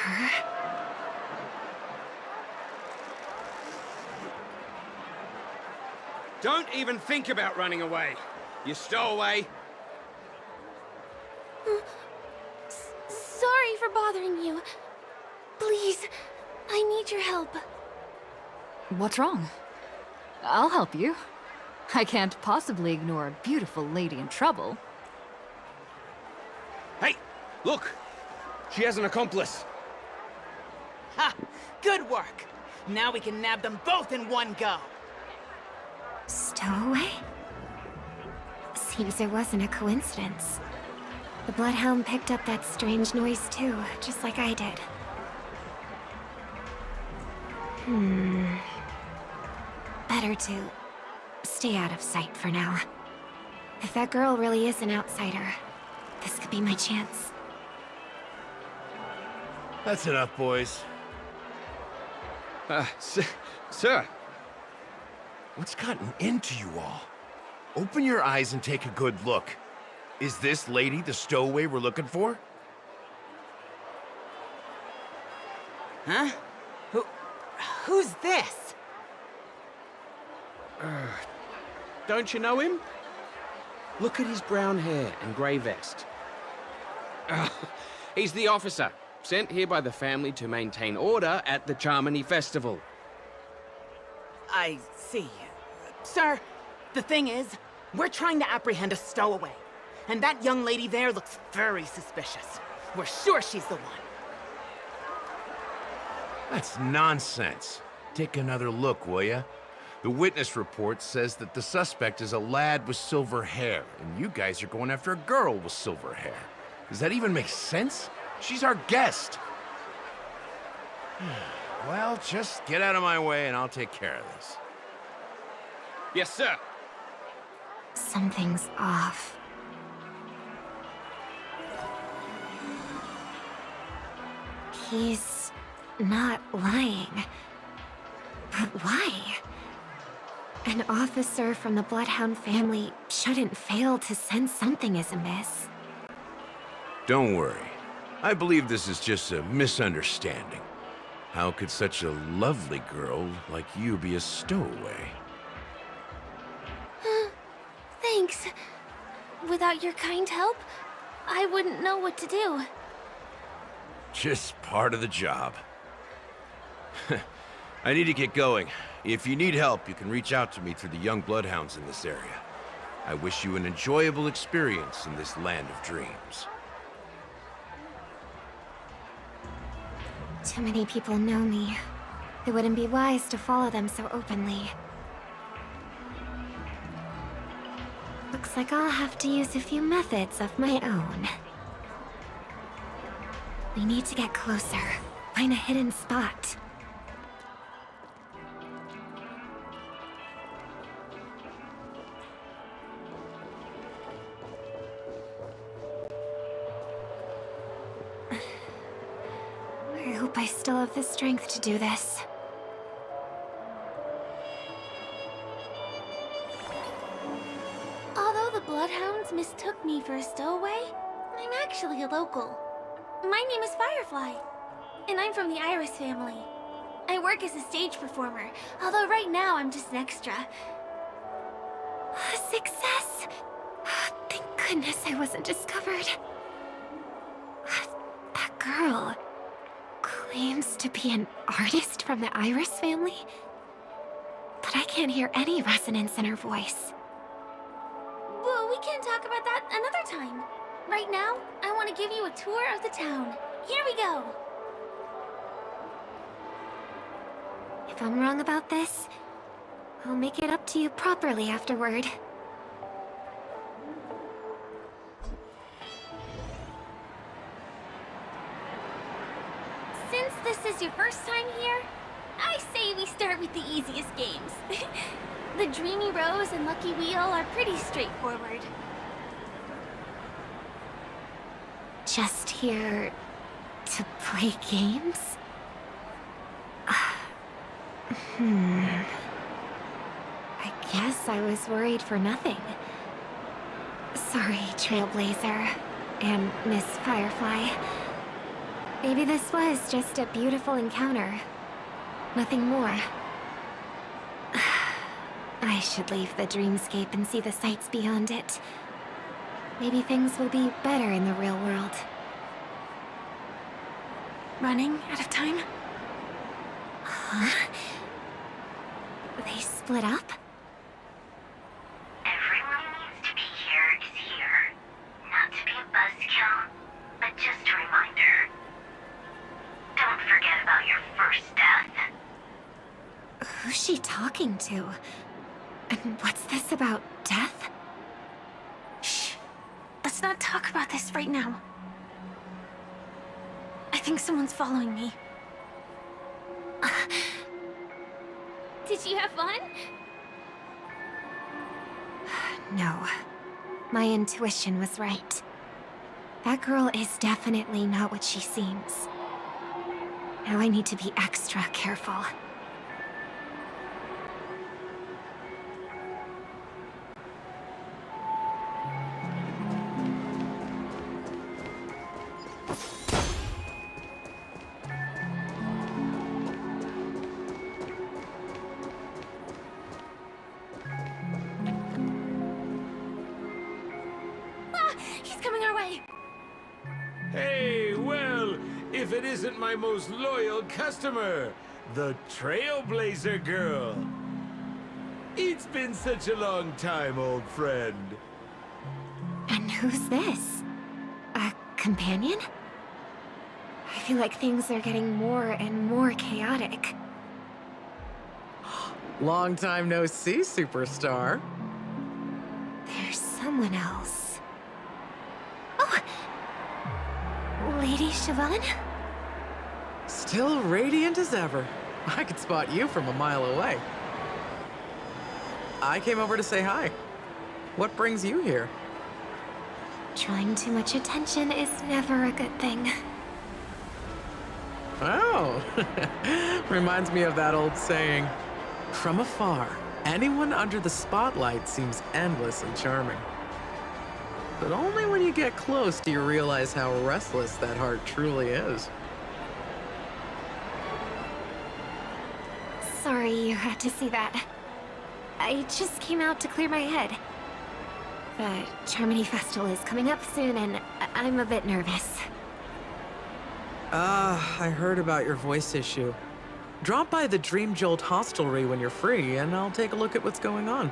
her? Don't even think about running away. You stowaway. Sorry for bothering you. Please, I need your help. What's wrong? I'll help you. I can't possibly ignore a beautiful lady in trouble. Hey, look. She has an accomplice. Ha! Good work! Now we can nab them both in one go! Stowaway? Seems it wasn't a coincidence. The Bloodhound picked up that strange noise too, just like I did. Better to stay out of sight for now. If that girl really is an outsider, this could be my chance. That's enough, boys. Sir. What's gotten into you all? Open your eyes and take a good look. Is this lady the stowaway we're looking for? Huh? Who's this? Don't you know him? Look at his brown hair and grey vest. He's the officer, sent here by the family to maintain order at the Charmony Festival. I see. Sir, the thing is, we're trying to apprehend a stowaway. And that young lady there looks very suspicious. We're sure she's the one. That's nonsense. Take another look, will ya? The witness report says that the suspect is a lad with silver hair, and you guys are going after a girl with silver hair. Does that even make sense? She's our guest. Well, just get out of my way and I'll take care of this. Yes, sir. Something's off. He's not lying. But why? An officer from the Bloodhound family shouldn't fail to sense something is amiss. Don't worry. I believe this is just a misunderstanding. How could such a lovely girl like you be a stowaway? Thanks. Without your kind help, I wouldn't know what to do. Just part of the job. I need to get going. If you need help, you can reach out to me through the young bloodhounds in this area. I wish you an enjoyable experience in this land of dreams. Too many people know me. It wouldn't be wise to follow them so openly. Looks like I'll have to use a few methods of my own. We need to get closer. Find a hidden spot. I hope I still have the strength to do this. Although the Bloodhounds mistook me for a stowaway, I'm actually a local. My name is Firefly, and I'm from the Iris family. I work as a stage performer, although right now I'm just an extra. Success! Thank goodness I wasn't discovered. That girl claims to be an artist from the Iris family, but I can't hear any resonance in her voice. Well, we can talk about that another time. Right now, I want to give you a tour of the town. Here we go! If I'm wrong about this, I'll make it up to you properly afterward. Since this is your first time here, I say we start with the easiest games. The Dreamy Rose and Lucky Wheel are pretty straightforward. Just here to play games? I guess I was worried for nothing. Sorry, Trailblazer and Miss Firefly. Maybe this was just a beautiful encounter. Nothing more. I should leave the dreamscape and see the sights beyond it. Maybe things will be better in the real world. Running out of time? Huh? They split up? Everyone who needs to be here is here. Not to be a buzzkill, but just a reminder. Don't forget about your first death. Who's she talking to? And what's this about death? Shh. Let's not talk about this right now. I think someone's following me. Did you have fun? No. My intuition was right. That girl is definitely not what she seems. Now I need to be extra careful. He's coming our way! Hey, well, if it isn't my most loyal customer, the Trailblazer Girl. It's been such a long time, old friend. And who's this? A companion? I feel like things are getting more and more chaotic. Long time no see, superstar. There's someone else. Oh! Lady Siobhan? Still radiant as ever. I could spot you from a mile away. I came over to say hi. What brings you here? Drawing too much attention is never a good thing. Oh, reminds me of that old saying. From afar, anyone under the spotlight seems endlessly charming. But only when you get close do you realize how restless that heart truly is. Sorry you had to see that. I just came out to clear my head. The Charmony Festival is coming up soon, and I'm a bit nervous. I heard about your voice issue. Drop by the Dream Jolt hostelry when you're free, and I'll take a look at what's going on.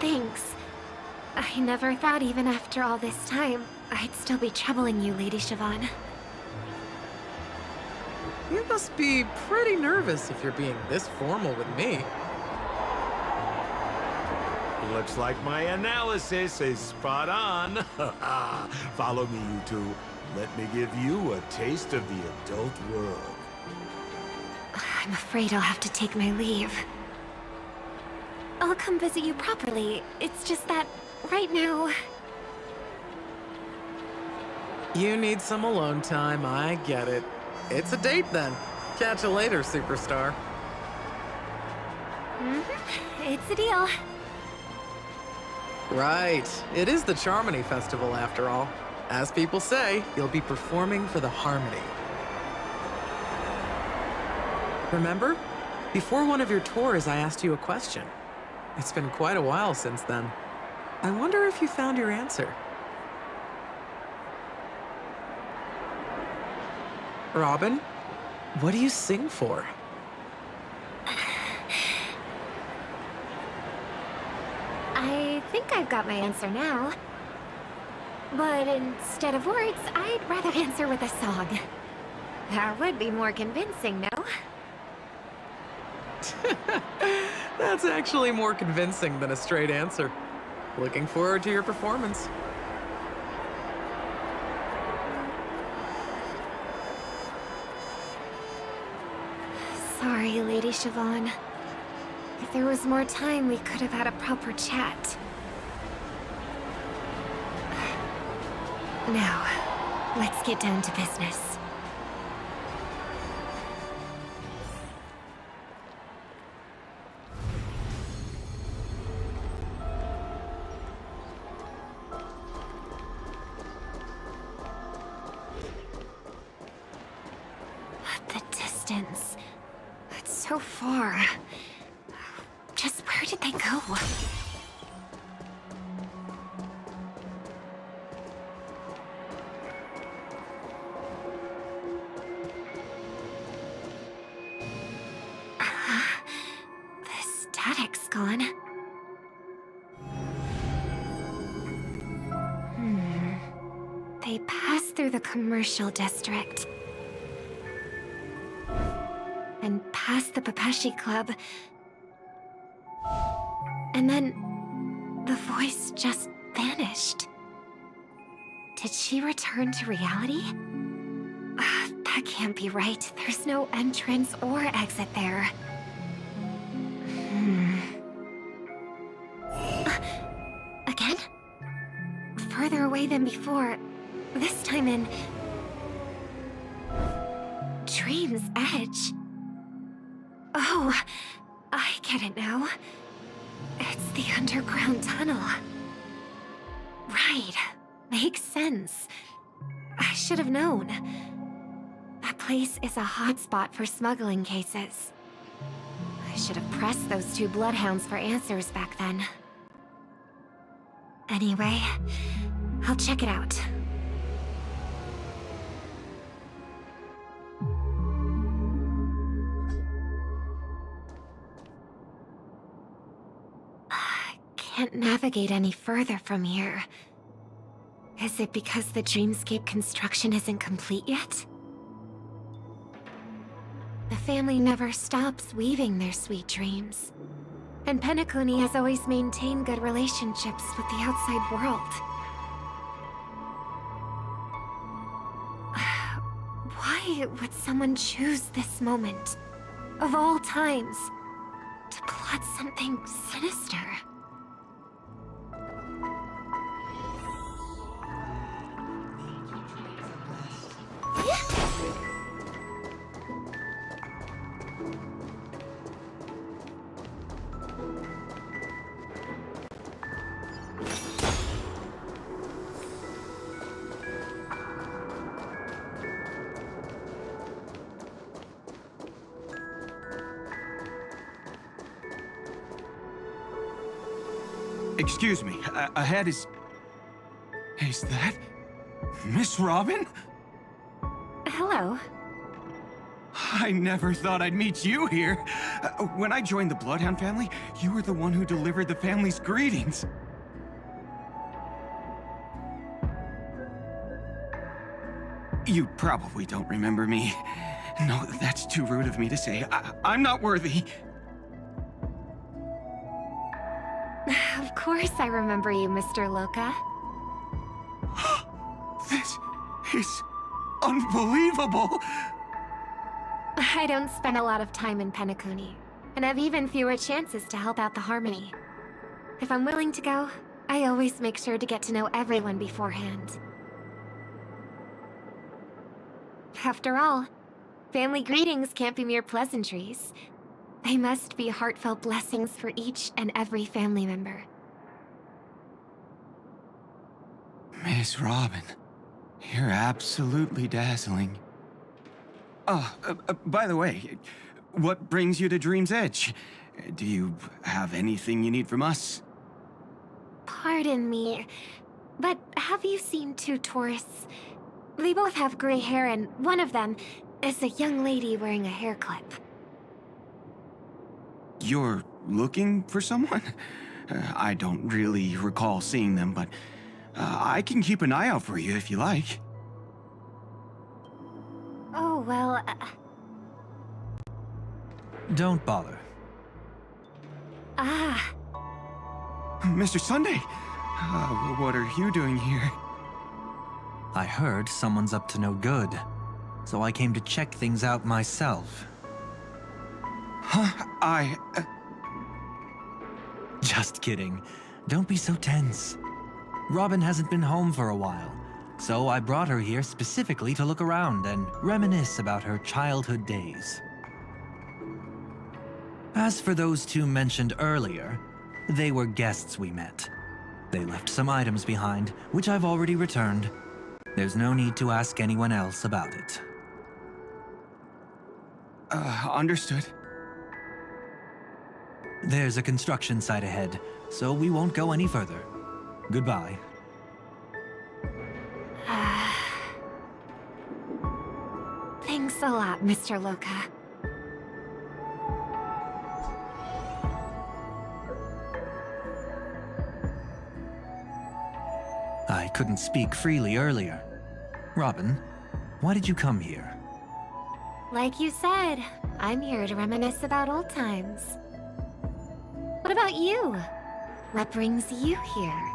Thanks. I never thought even after all this time, I'd still be troubling you, Lady Siobhan. You must be pretty nervous if you're being this formal with me. Looks like my analysis is spot on. Follow me, you two. Let me give you a taste of the adult world. I'm afraid I'll have to take my leave. I'll come visit you properly. It's just that, right now... You need some alone time, I get it. It's a date then. Catch you later, superstar. It's a deal. Right. It is the Charmony Festival after all. As people say, you'll be performing for the Harmony. Remember? Before one of your tours, I asked you a question. It's been quite a while since then. I wonder if you found your answer. Robin, what do you sing for? I think I've got my answer now. But instead of words, I'd rather answer with a song. That would be more convincing, no? That's actually more convincing than a straight answer. Looking forward to your performance. Sorry, Lady Siobhan. If there was more time, we could have had a proper chat. Now, let's get down to business. distance. It's so far. Just where did they go? The static's gone. They passed through the commercial district. And past the Papeshi Club. And then the voice just vanished. Did she return to reality? That can't be right. There's no entrance or exit there. Again? Further away than before. This time in... Dream's Edge. Oh, I get it now. It's the underground tunnel. Right. Makes sense. I should have known. That place is a hotspot for smuggling cases. I should have pressed those two bloodhounds for answers back then. Anyway, I'll check it out. Can't navigate any further from here. Is it because the dreamscape construction isn't complete yet? The family never stops weaving their sweet dreams. And Penacony has always maintained good relationships with the outside world. Why would someone choose this moment, of all times, to plot something sinister? Excuse me, ahead is... Is that... Miss Robin? Hello. I never thought I'd meet you here. When I joined the Bloodhound family, you were the one who delivered the family's greetings. You probably don't remember me. No, that's too rude of me to say. I'm not worthy. Of course I remember you, Mr. Loka. This is unbelievable. I don't spend a lot of time in Penacony, and have even fewer chances to help out the Harmony. If I'm willing to go, I always make sure to get to know everyone beforehand. After all, family greetings can't be mere pleasantries. They must be heartfelt blessings for each and every family member. Miss Robin, you're absolutely dazzling. By the way, what brings you to Dream's Edge? Do you have anything you need from us? Pardon me, but have you seen two tourists? They both have gray hair, and one of them is a young lady wearing a hair clip. You're looking for someone? I don't really recall seeing them, but I can keep an eye out for you if you like. Oh, well, Don't bother. Mr. Sunday, what are you doing here? I heard someone's up to no good, so I came to check things out myself. Huh? Just kidding. Don't be so tense. Robin hasn't been home for a while, so I brought her here specifically to look around and reminisce about her childhood days. As for those two mentioned earlier, they were guests we met. They left some items behind, which I've already returned. There's no need to ask anyone else about it. Understood. There's a construction site ahead, so we won't go any further. Goodbye. Thanks a lot, Mr. Loka. I couldn't speak freely earlier. Robin, why did you come here? Like you said, I'm here to reminisce about old times. What about you? What brings you here?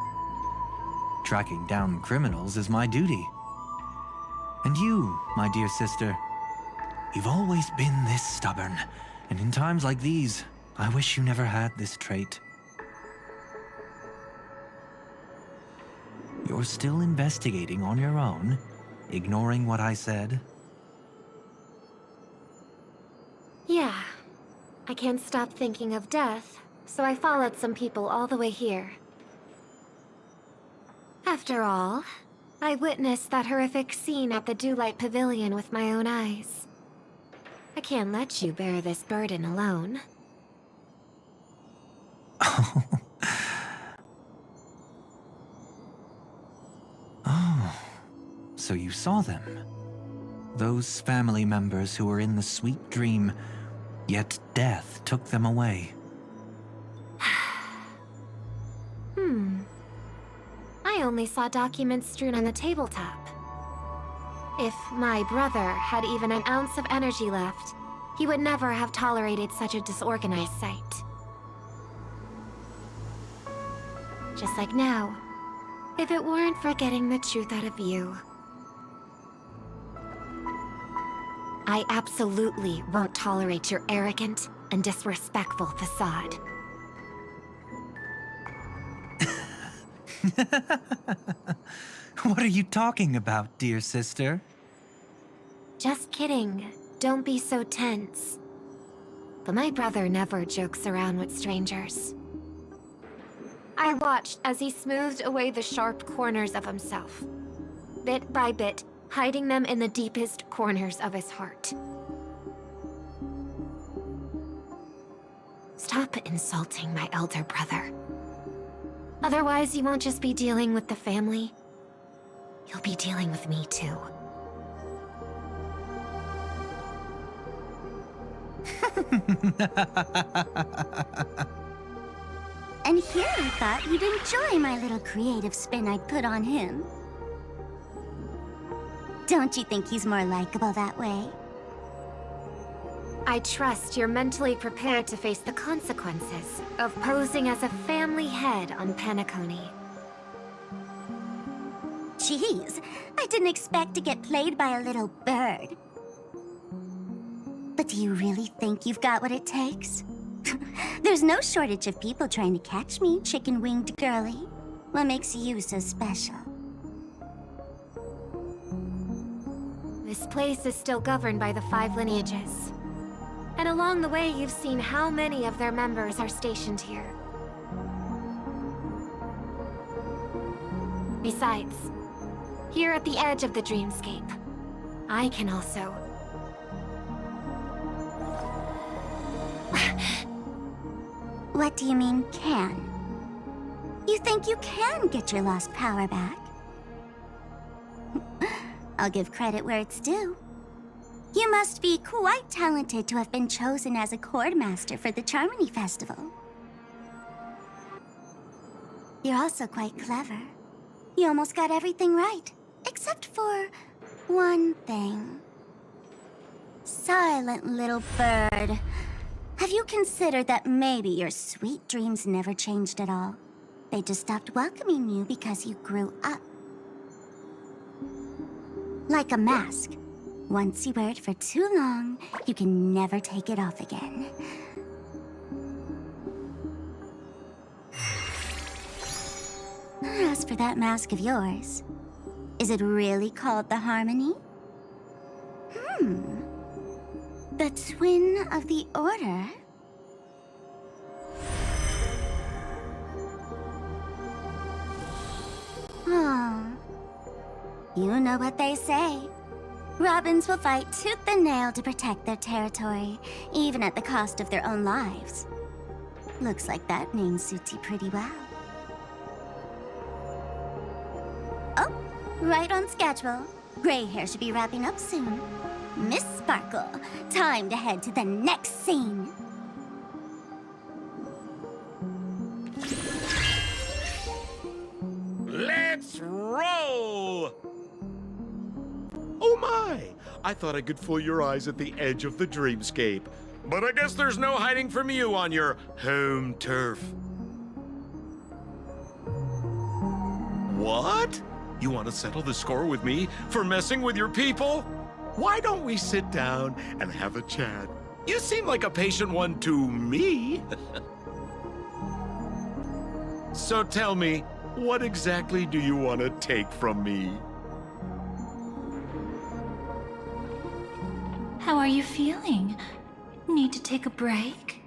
Tracking down criminals is my duty. And you, my dear sister, you've always been this stubborn, and in times like these, I wish you never had this trait. You're still investigating on your own, ignoring what I said? Yeah. I can't stop thinking of death, so I followed some people all the way here. After all, I witnessed that horrific scene at the Dewlight Pavilion with my own eyes. I can't let you bear this burden alone. Oh, so you saw them. Those family members who were in the sweet dream, yet death took them away. I only saw documents strewn on the tabletop. If my brother had even an ounce of energy left, he would never have tolerated such a disorganized sight. Just like now, if it weren't for getting the truth out of you. I absolutely won't tolerate your arrogant and disrespectful facade. What are you talking about, dear sister? Just kidding. Don't be so tense. But my brother never jokes around with strangers. I watched as he smoothed away the sharp corners of himself, bit by bit, hiding them in the deepest corners of his heart. Stop insulting my elder brother. Otherwise, you won't just be dealing with the family. You'll be dealing with me, too. And here I thought you'd enjoy my little creative spin I'd put on him. Don't you think he's more likable that way? I trust you're mentally prepared to face the consequences of posing as a family head on Penacony. Jeez, I didn't expect to get played by a little bird. But do you really think you've got what it takes? There's no shortage of people trying to catch me, chicken-winged girly. What makes you so special? This place is still governed by the 5 lineages. And along the way, you've seen how many of their members are stationed here. Besides, here at the edge of the dreamscape, I can also... What do you mean, can? You think you can get your lost power back? I'll give credit where it's due. You must be quite talented to have been chosen as a chord master for the Charmony Festival. You're also quite clever. You almost got everything right, except for one thing. Silent little bird. Have you considered that maybe your sweet dreams never changed at all? They just stopped welcoming you because you grew up. Like a mask. Once you wear it for too long, you can never take it off again. As for that mask of yours, is it really called the Harmony? The Twin of the Order? Oh. You know what they say. Robins will fight tooth and nail to protect their territory, even at the cost of their own lives. Looks like that name suits you pretty well. Oh, right on schedule. Gray hair should be wrapping up soon. Miss Sparkle, time to head to the next scene. Let's roll! Oh my! I thought I could fool your eyes at the edge of the dreamscape. But I guess there's no hiding from you on your home turf. What? You want to settle the score with me for messing with your people? Why don't we sit down and have a chat? You seem like a patient one to me. So tell me, what exactly do you want to take from me? How are you feeling? Need to take a break?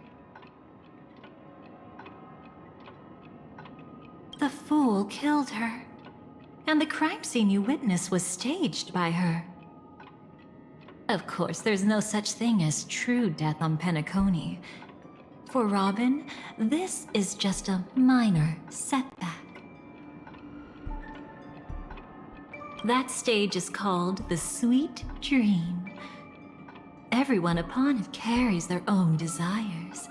The fool killed her, and the crime scene you witnessed was staged by her. Of course, there's no such thing as true death on Penacony. For Robin, this is just a minor setback. That stage is called the Sweet Dream. Everyone upon it carries their own desires,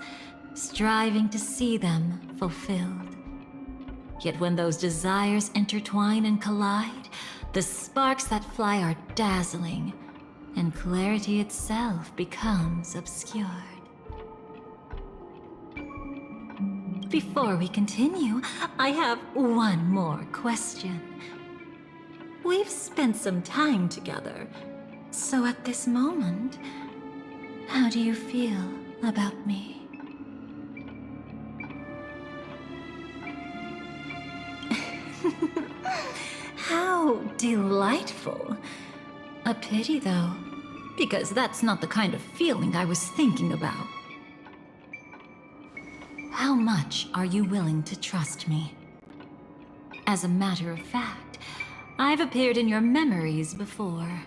striving to see them fulfilled. Yet when those desires intertwine and collide, the sparks that fly are dazzling, and clarity itself becomes obscured. Before we continue, I have one more question. We've spent some time together, so at this moment, how do you feel about me? How delightful. A pity, though, because that's not the kind of feeling I was thinking about. How much are you willing to trust me? As a matter of fact, I've appeared in your memories before.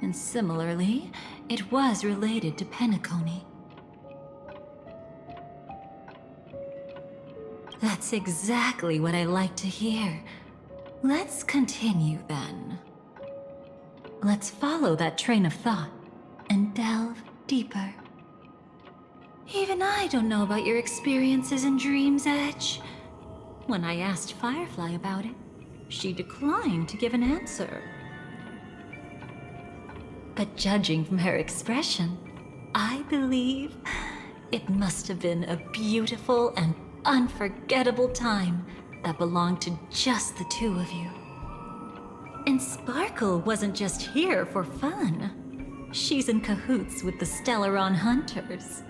And similarly, it was related to Penacony. That's exactly what I like to hear. Let's continue then. Let's follow that train of thought and delve deeper. Even I don't know about your experiences in Dream's Edge. When I asked Firefly about it, she declined to give an answer. But judging from her expression, I believe it must have been a beautiful and unforgettable time that belonged to just the two of you. And Sparkle wasn't just here for fun. She's in cahoots with the Stellaron Hunters.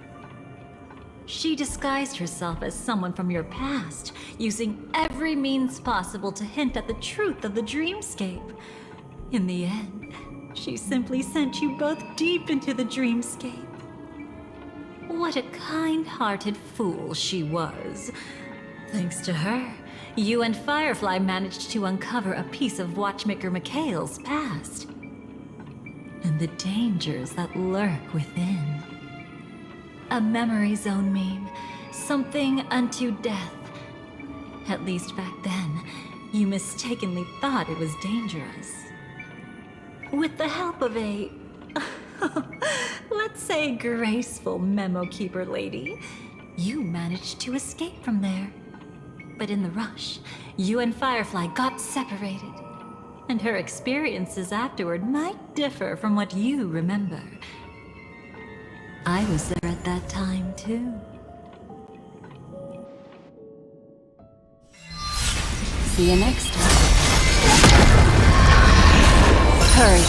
She disguised herself as someone from your past, using every means possible to hint at the truth of the dreamscape. In the end, she simply sent you both deep into the dreamscape. What a kind-hearted fool she was. Thanks to her, you and Firefly managed to uncover a piece of Watchmaker Mikhail's past. And the dangers that lurk within. A memory zone meme, something unto death. At least back then, you mistakenly thought it was dangerous. With the help of a, let's say, graceful memo keeper lady, you managed to escape from there. But in the rush, you and Firefly got separated. And her experiences afterward might differ from what you remember. I was there at that time, too. See you next time. Hurry.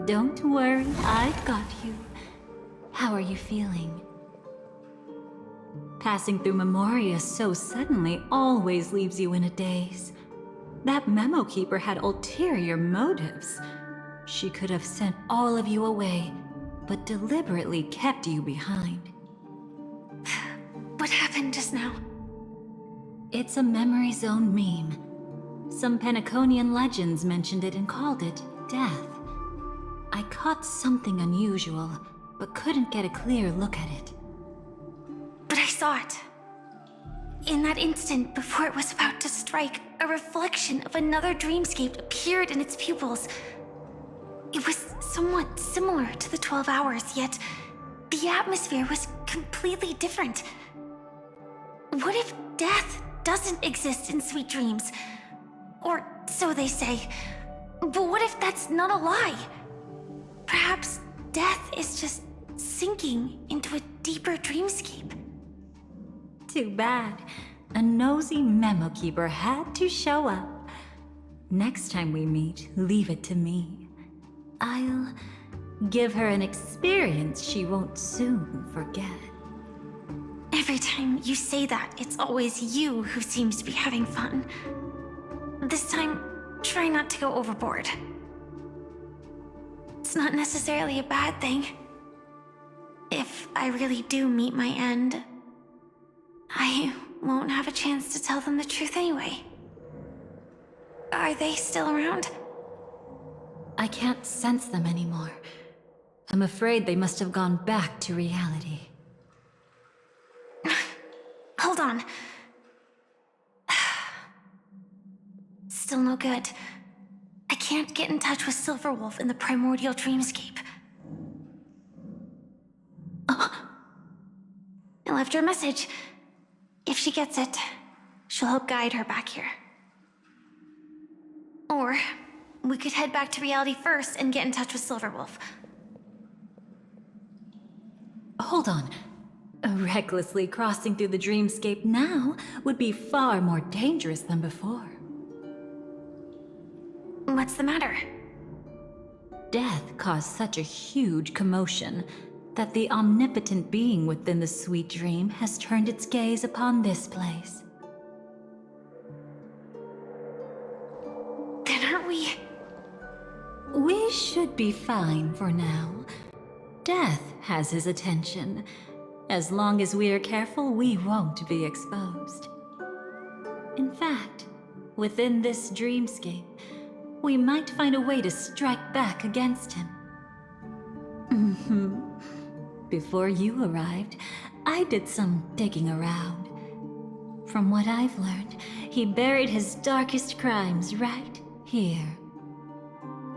Don't worry, I've got you. How are you feeling? Passing through Memoria so suddenly always leaves you in a daze. That memo keeper had ulterior motives. She could have sent all of you away, but deliberately kept you behind. What happened just now? It's a memory zone meme. Some Penaconian legends mentioned it and called it death. I caught something unusual, but couldn't get a clear look at it. But I saw it. In that instant, before it was about to strike, a reflection of another dreamscape appeared in its pupils. It was somewhat similar to the 12 hours, yet the atmosphere was completely different. What if death doesn't exist in sweet dreams? Or so they say. But what if that's not a lie? Perhaps death is just sinking into a deeper dreamscape. Too bad. A nosy memo keeper had to show up. Next time we meet, leave it to me. I'll give her an experience she won't soon forget. Every time you say that, it's always you who seems to be having fun. This time, try not to go overboard. It's not necessarily a bad thing. If I really do meet my end, I won't have a chance to tell them the truth anyway. Are they still around? I can't sense them anymore. I'm afraid they must have gone back to reality. Hold on. Still no good. I can't get in touch with Silverwolf in the primordial dreamscape. I left her a message. If she gets it, she'll help guide her back here. Or we could head back to reality first and get in touch with Silverwolf. Hold on. Recklessly crossing through the dreamscape now would be far more dangerous than before. What's the matter? Death caused such a huge commotion that the omnipotent being within the sweet dream has turned its gaze upon this place. Then aren't we? We should be fine for now. Death has his attention. As long as we are careful, we won't be exposed. In fact, within this dreamscape, we might find a way to strike back against him. Before you arrived, I did some digging around. From what I've learned, he buried his darkest crimes right here.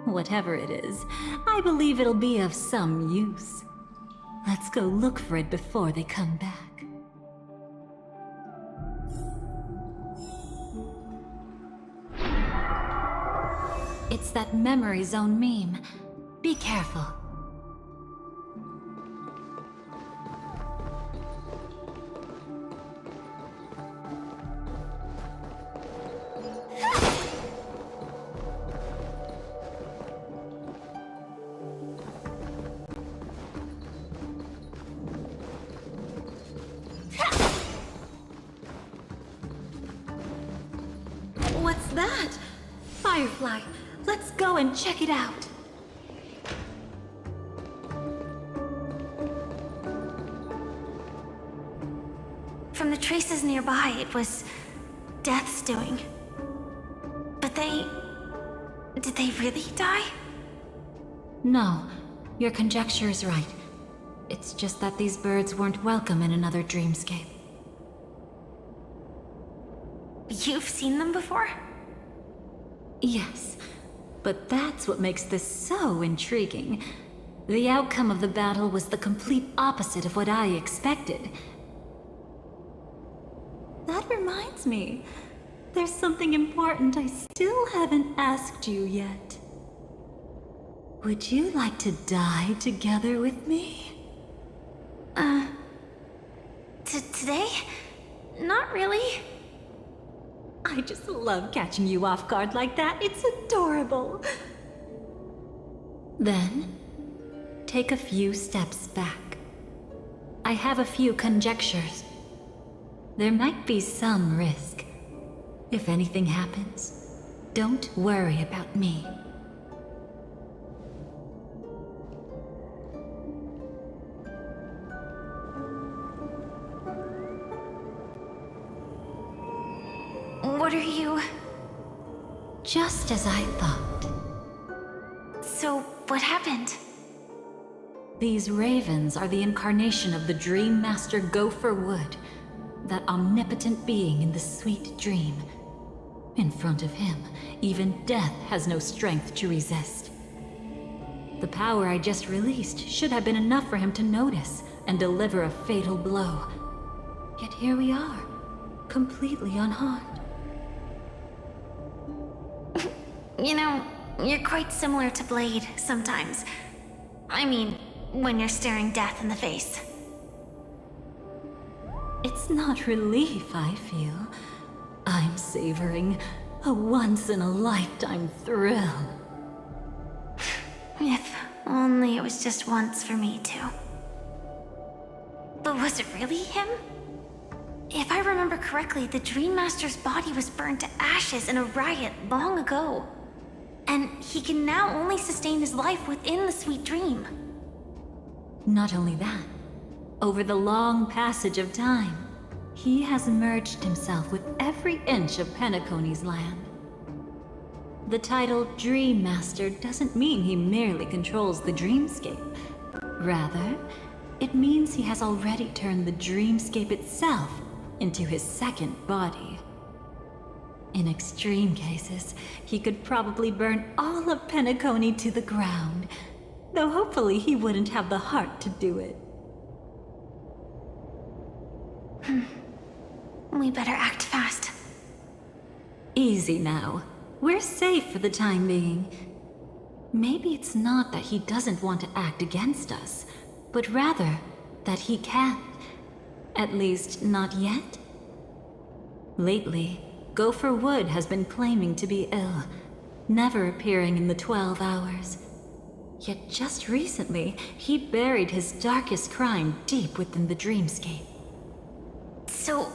Whatever it is, I believe it'll be of some use. Let's go look for it before they come back. It's that memory zone meme. Be careful. What's that? Firefly, let's go and check it out. From the traces nearby, it was Death's doing. But did they really die? No, your conjecture is right. It's just that these birds weren't welcome in another dreamscape. You've seen them before? Yes, but that's what makes this so intriguing. The outcome of the battle was the complete opposite of what I expected. That reminds me, there's something important I still haven't asked you yet. Would you like to die together with me? Today? Not really. I just love catching you off guard like that. It's adorable. Then, take a few steps back. I have a few conjectures. There might be some risk. If anything happens, don't worry about me. What are you... Just as I thought. So, what happened? These ravens are the incarnation of the Dream Master Gopher Wood, that omnipotent being in the sweet dream. In front of him, even death has no strength to resist. The power I just released should have been enough for him to notice and deliver a fatal blow. Yet here we are, completely unharmed. You know, you're quite similar to Blade sometimes. I mean, when you're staring death in the face. It's not relief I feel. I'm savoring a once-in-a-lifetime thrill. If only it was just once for me too. But was it really him? If I remember correctly, the Dream Master's body was burned to ashes in a riot long ago. And he can now only sustain his life within the sweet dream. Not only that, over the long passage of time, he has merged himself with every inch of Penacony's land. The title Dream Master doesn't mean he merely controls the dreamscape. Rather, it means he has already turned the dreamscape itself into his second body. In extreme cases, he could probably burn all of Penacony to the ground, though hopefully he wouldn't have the heart to do it. We better act fast. Easy now. We're safe for the time being. Maybe it's not that he doesn't want to act against us, but rather that he can't. At least, not yet. Lately, Gopher Wood has been claiming to be ill, never appearing in the 12 hours. Yet just recently, he buried his darkest crime deep within the dreamscape. So,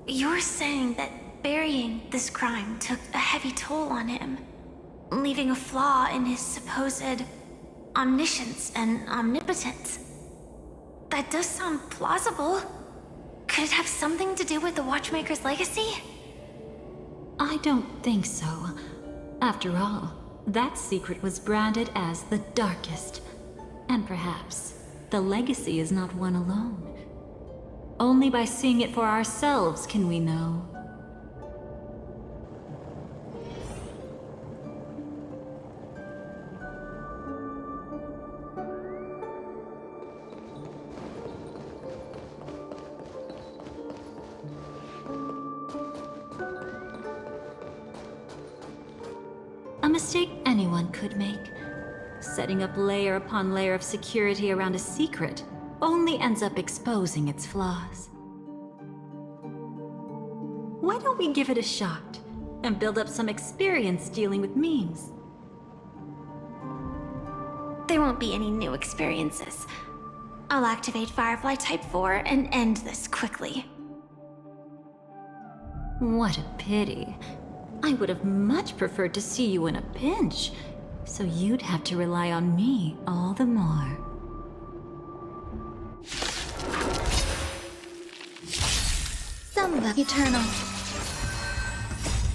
you're saying that burying this crime took a heavy toll on him, leaving a flaw in his supposed omniscience and omnipotence. That does sound plausible. Could it have something to do with the Watchmaker's legacy? I don't think so. After all, that secret was branded as the darkest. And perhaps the legacy is not one alone. Only by seeing it for ourselves can we know. A mistake anyone could make. Setting up layer upon layer of security around a secret only ends up exposing its flaws. Why don't we give it a shot and build up some experience dealing with memes? There won't be any new experiences. I'll activate Firefly Type 4 and end this quickly. What a pity. I would have much preferred to see you in a pinch, so you'd have to rely on me all the more. Samba Eternal.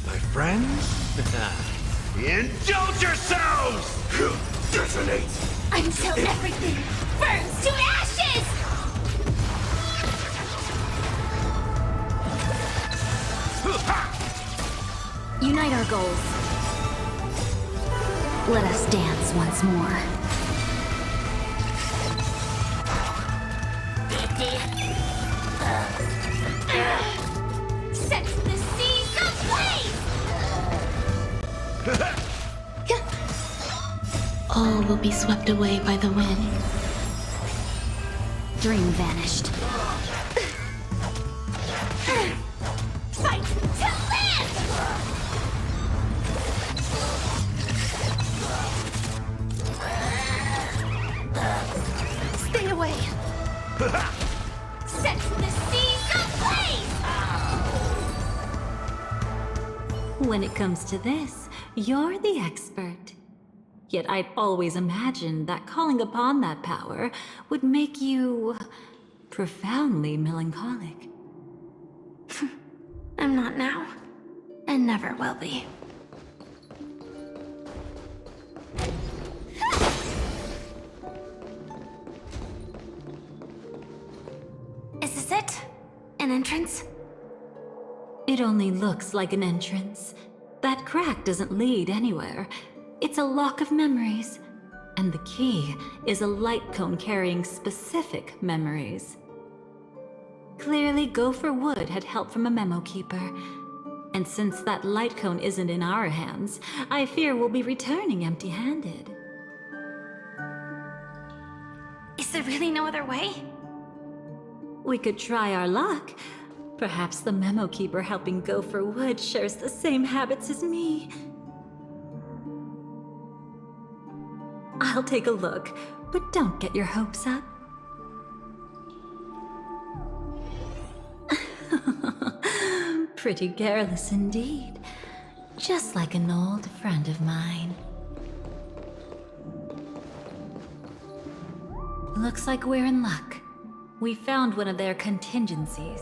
My friends, indulge yourselves! Detonate! Until everything burns to ashes! Unite our goals. Let us dance once more. Set the seas ablaze! All will be swept away by the wind. Dream vanished. Fight to live! Stay away! Set the seas ablaze! When it comes to this, you're the expert. Yet I'd always imagined that calling upon that power would make you profoundly melancholic. I'm not now. and never will be. Is this it? An entrance? It only looks like an entrance. That crack doesn't lead anywhere. It's a lock of memories. And the key is a light cone carrying specific memories. Clearly, Gopher Wood had help from a memo keeper. And since that light cone isn't in our hands, I fear we'll be returning empty-handed. Is there really no other way? We could try our luck. Perhaps the memo keeper helping Gopher Wood shares the same habits as me. I'll take a look, but don't get your hopes up. Pretty careless indeed. Just like an old friend of mine. Looks like we're in luck. We found one of their contingencies.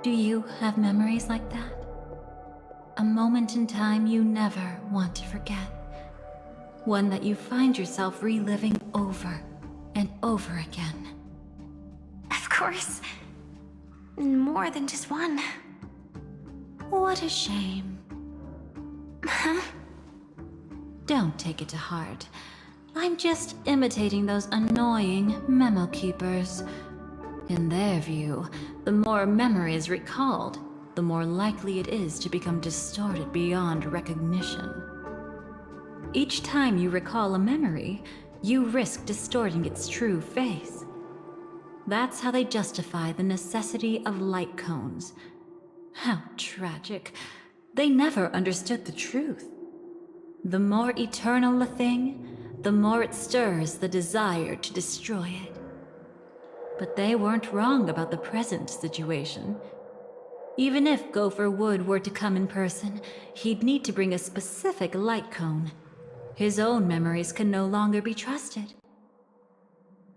Do you have memories like that? A moment in time you never want to forget. One that you find yourself reliving over and over again. Of course. More than just one. What a shame. Huh? Don't take it to heart. I'm just imitating those annoying memo keepers. In their view, the more memories recalled, the more likely it is to become distorted beyond recognition. Each time you recall a memory, you risk distorting its true face. That's how they justify the necessity of light cones. How tragic. They never understood the truth. The more eternal a thing, the more it stirs the desire to destroy it. But they weren't wrong about the present situation. Even if Gopher Wood were to come in person, he'd need to bring a specific light cone. His own memories can no longer be trusted.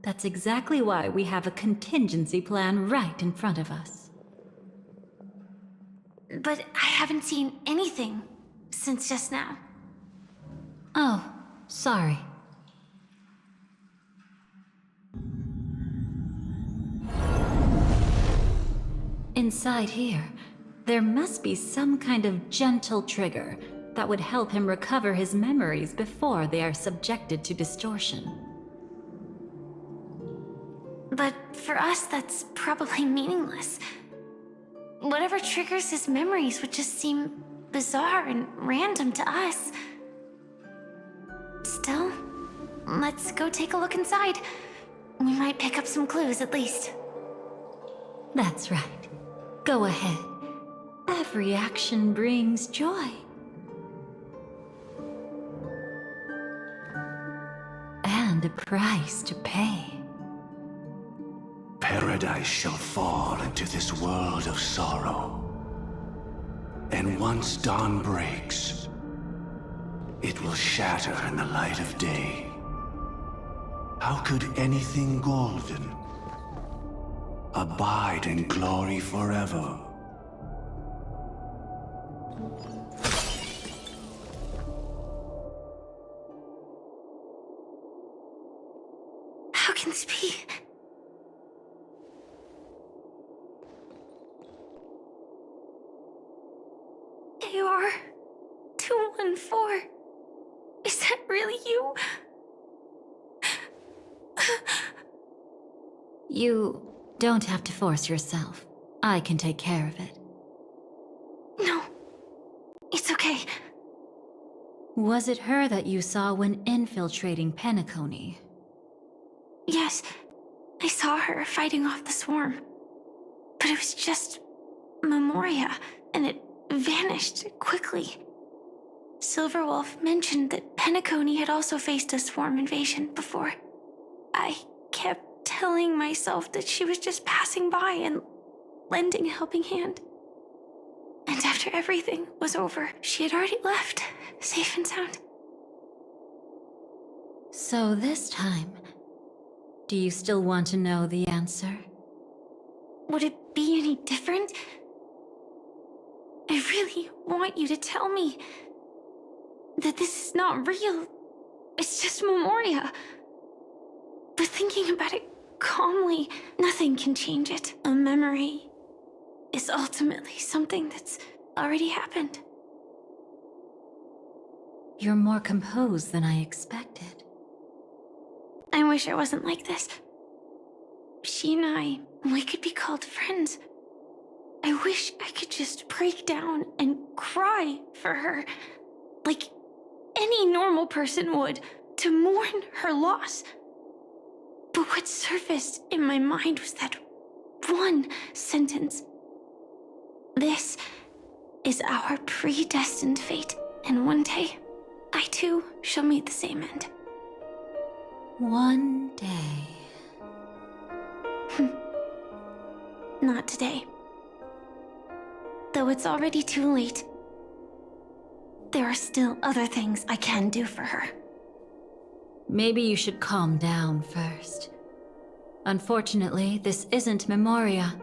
That's exactly why we have a contingency plan right in front of us. But I haven't seen anything since just now. Oh, sorry. Inside here, there must be some kind of gentle trigger that would help him recover his memories before they are subjected to distortion. But for us, that's probably meaningless. Whatever triggers his memories would just seem bizarre and random to us. Still, let's go take a look inside. We might pick up some clues at least. That's right. Go ahead. Every action brings joy. And a price to pay. Paradise shall fall into this world of sorrow. And once dawn breaks, it will shatter in the light of day. How could anything golden abide in glory forever? How can this be? AR 214. Is that really you? You don't have to force yourself. I can take care of it. No, it's okay. Was it her that you saw when infiltrating Penacony? Yes, I saw her fighting off the swarm. But it was just Memoria, and it vanished quickly. Silverwolf mentioned that Penacony had also faced a swarm invasion before. I kept telling myself that she was just passing by and lending a helping hand. And after everything was over, she had already left, safe and sound. So this time, do you still want to know the answer? Would it be any different? I really want you to tell me that this is not real. It's just Memoria. But thinking about it calmly, nothing can change it. A memory is ultimately something that's already happened. You're more composed than I expected. I wish I wasn't like this. She and I, we could be called friends. I wish I could just break down and cry for her, like any normal person would, to mourn her loss. But what surfaced in my mind was that one sentence. This is our predestined fate, and one day, I too shall meet the same end. One day. Not today. Though it's already too late, there are still other things I can do for her. Maybe you should calm down first. Unfortunately, this isn't Memoria,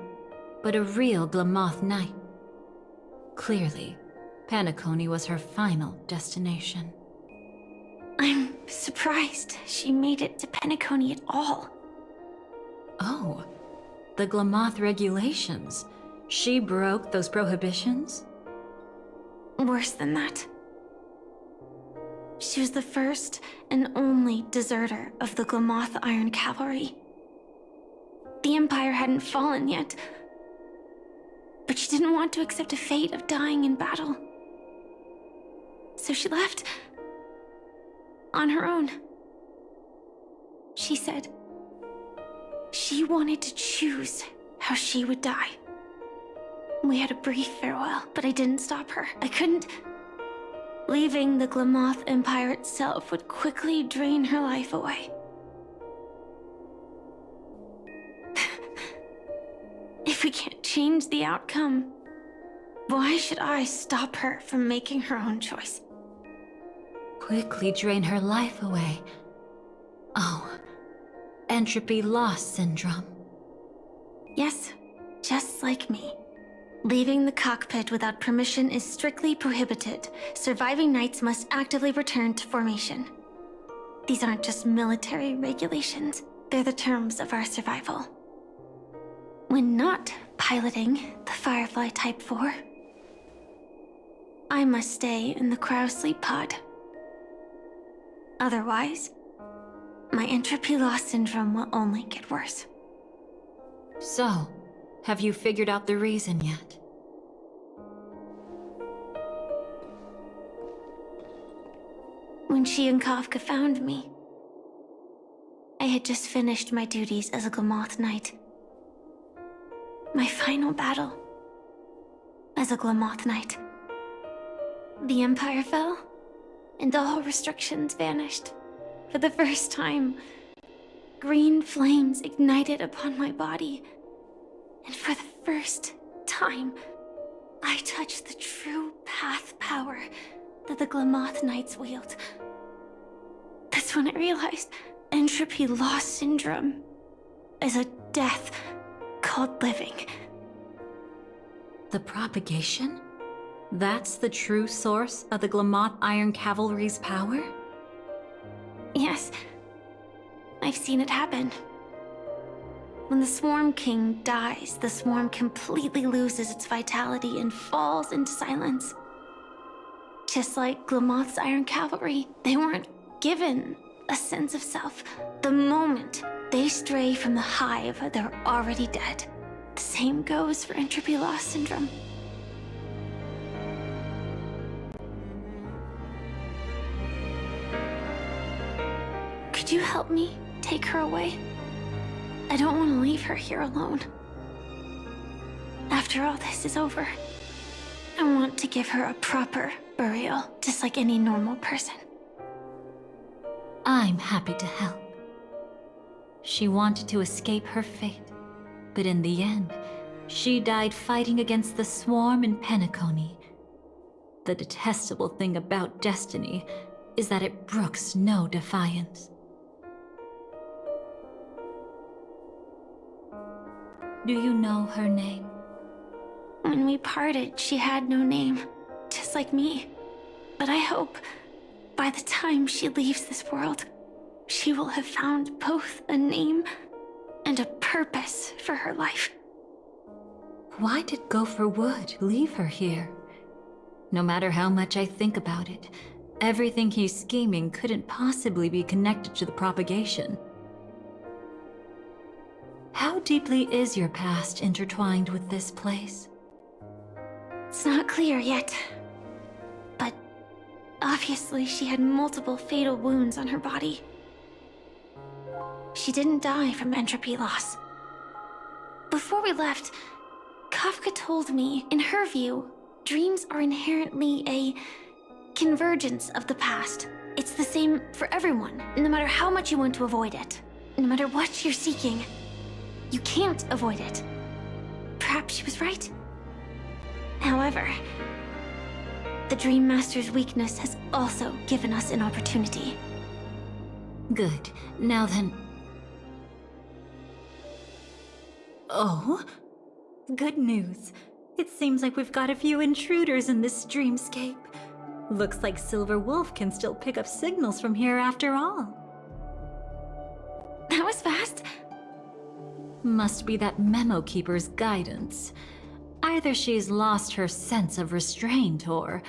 but a real Glamoth Knight. Clearly, Penacony was her final destination. I'm surprised she made it to Penacony at all. Oh, the Glamoth regulations. She broke those prohibitions? Worse than that. She was the first and only deserter of the Glamoth Iron Cavalry. The Empire hadn't fallen yet, but she didn't want to accept a fate of dying in battle. So she left on her own. She said she wanted to choose how she would die. We had a brief farewell, but I didn't stop her. I couldn't. Leaving the Glamoth Empire itself would quickly drain her life away. If we can't change the outcome, why should I stop her from making her own choice? Quickly drain her life away. Oh, entropy loss syndrome. Yes, just like me. Leaving the cockpit without permission is strictly prohibited. Surviving knights must actively return to formation. These aren't just military regulations, they're the terms of our survival. When not piloting the Firefly Type 4, I must stay in the cryosleep pod. Otherwise, my entropy loss syndrome will only get worse. So, have you figured out the reason yet? When she and Kafka found me, I had just finished my duties as a Glamoth Knight. My final battle as a Glamoth Knight. The Empire fell, and all restrictions vanished. For the first time, green flames ignited upon my body. And for the first time, I touched the true path power that the Glamoth Knights wield. That's when I realized entropy loss syndrome is a death called living. The propagation? That's the true source of the Glamoth Iron Cavalry's power? Yes, I've seen it happen. When the Swarm King dies, the Swarm completely loses its vitality and falls into silence. Just like Glamoth's Iron Cavalry, they weren't given a sense of self. The moment they stray from the hive, they're already dead. The same goes for entropy loss syndrome. Could you help me take her away? I don't want to leave her here alone. After all this is over, I want to give her a proper burial, just like any normal person. I'm happy to help. She wanted to escape her fate, but in the end, she died fighting against the Swarm in Penacony. The detestable thing about destiny is that it brooks no defiance. Do you know her name? When we we parted, she had no name, just like me. But I hope, by the time she leaves this world, she will have found both a name and a purpose for her life. Why did Gopher Wood leave her here? No matter how much I think about it, everything he's scheming couldn't possibly be connected to the propagation. How deeply is your past intertwined with this place? It's not clear yet. But obviously she had multiple fatal wounds on her body. She didn't die from entropy loss. Before we left, Kafka told me, in her view, dreams are inherently a convergence of the past. It's the same for everyone, no matter how much you want to avoid it. No matter what you're seeking, you can't avoid it. Perhaps she was right. However, the Dream Master's weakness has also given us an opportunity. Good. Now then... Oh? Good news. It seems like we've got a few intruders in this dreamscape. Looks like Silver Wolf can still pick up signals from here after all. That was fast. Must be that Memo Keeper's guidance. Either she's lost her sense of restraint or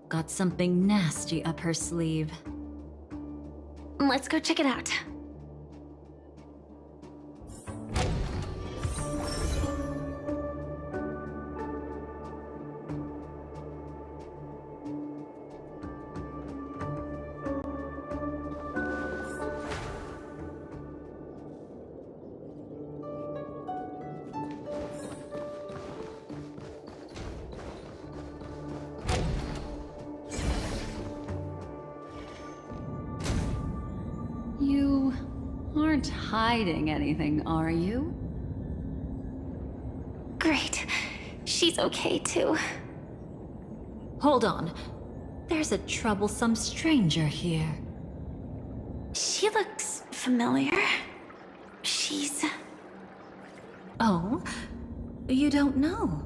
got something nasty up her sleeve. Let's go check it out. You aren't hiding anything, are you? Great. She's okay too. Hold on. There's a troublesome stranger here. She looks familiar. She's... Oh? You don't know?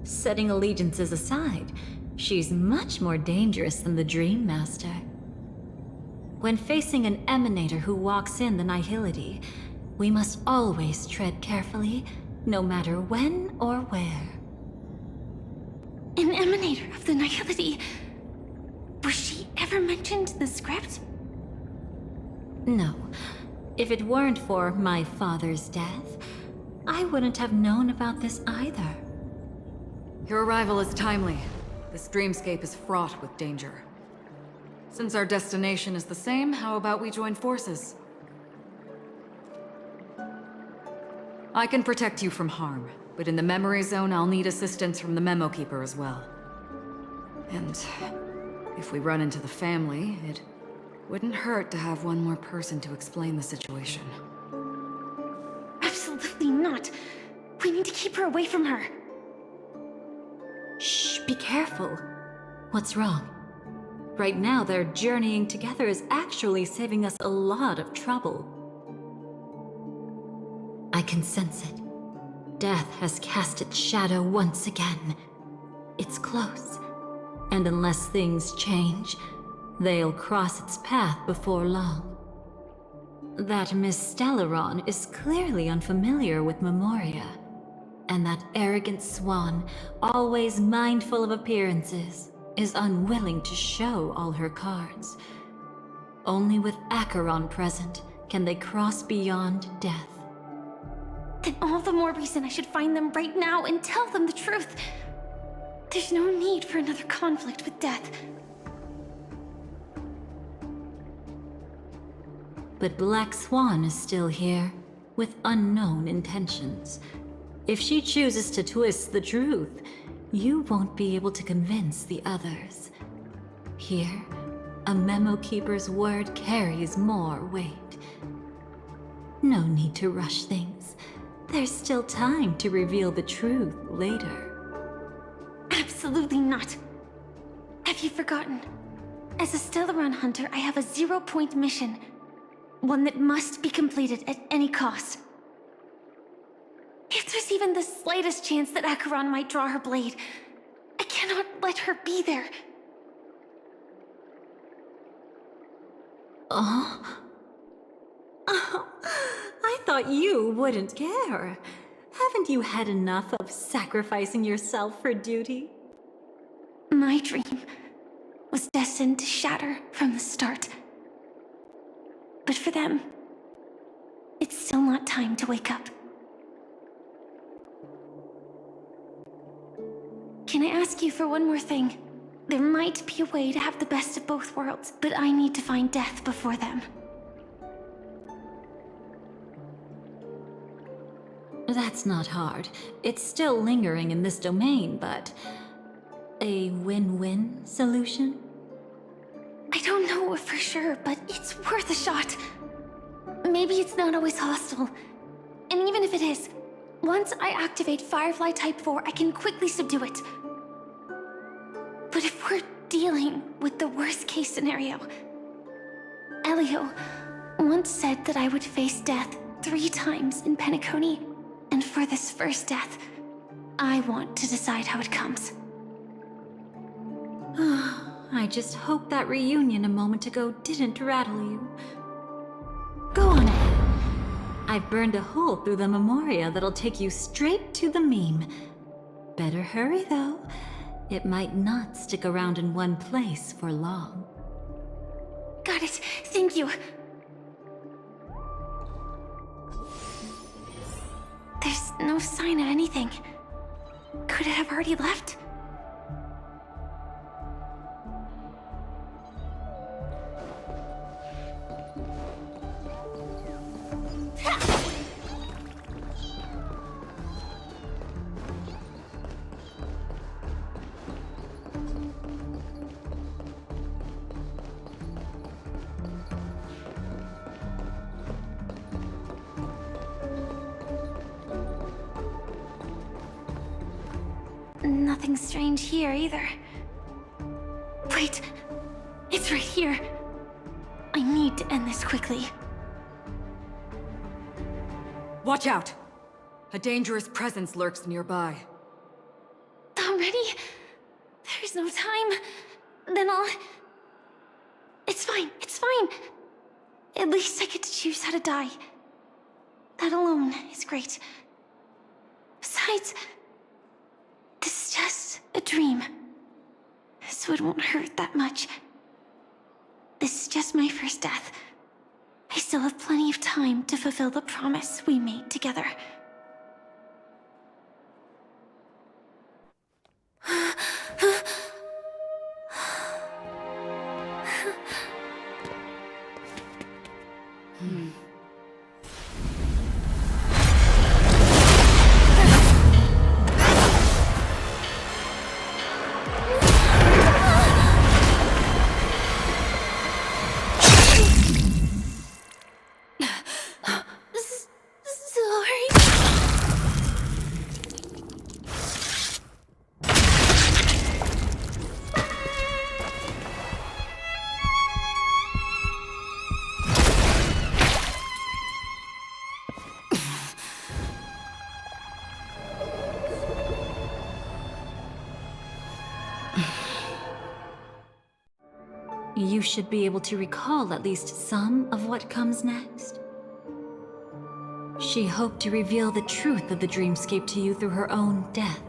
Setting allegiances aside, she's much more dangerous than the Dream Master. When facing an emanator who walks in the Nihility, we must always tread carefully, no matter when or where. An emanator of the Nihility. Was she ever mentioned in the script? No. If it weren't for my father's death, I wouldn't have known about this either. Your arrival is timely. This dreamscape is fraught with danger. Since our destination is the same, how about we join forces? I can protect you from harm, but in the memory zone, I'll need assistance from the Memo Keeper as well. And if we run into the family, it wouldn't hurt to have one more person to explain the situation. Absolutely not. We need to keep her away from her. Shh, be careful. What's wrong? Right now, their journeying together is actually saving us a lot of trouble. I can sense it. Death has cast its shadow once again. It's close. And unless things change, they'll cross its path before long. That Miss Stellaron is clearly unfamiliar with Memoria. And that arrogant swan, always mindful of appearances, is unwilling to show all her cards. Only with Acheron present can they cross beyond death. Then all the more reason I should find them right now and tell them the truth. There's no need for another conflict with death. But Black Swan is still here, with unknown intentions. If she chooses to twist the truth, you won't be able to convince the others. Here, a Memo Keeper's word carries more weight. No need to rush things. There's still time to reveal the truth later. Absolutely not. Have you forgotten? As a Stellaron hunter, I have a 0-point mission. One that must be completed at any cost. If there's there's even the slightest chance that Acheron might draw her blade, I cannot let her be there. Oh? Oh, I thought you wouldn't care. Haven't you had enough of sacrificing yourself for duty? My dream was destined to shatter from the start. But for them, it's still not time to wake up. Can I ask you for one more thing? There might be a way to have the best of both worlds, but I need to find death before them. That's not hard. It's still lingering in this domain, but... a win-win solution? I don't know for sure, but it's worth a shot. Maybe it's not always hostile. And even if it is, once I activate Firefly Type 4, I can quickly subdue it. But if we're dealing with the worst-case scenario, Elio once said that I would face death 3 times in Penacony, and for this first death, I want to decide how it comes. I just hope that reunion a moment ago didn't rattle you. Go on ahead. I've burned a hole through the Memoria that'll take you straight to the meme. Better hurry, though. It might not stick around in one place for long. Got it. Thank you. There's no sign of anything. Could it have already left? Nothing strange here either. Wait, it's right here. I need to end this quickly. Watch out! A dangerous presence lurks nearby. Already? There's no time. Then I'll... It's fine, it's fine. At least I get to choose how to die. That alone is great. Besides, this is just a dream, so it won't hurt that much. This is just my first death. I still have plenty of time to fulfill the promise we made together. You should be able to recall at least some of what comes next. She hoped to reveal the truth of the dreamscape to you through her own death.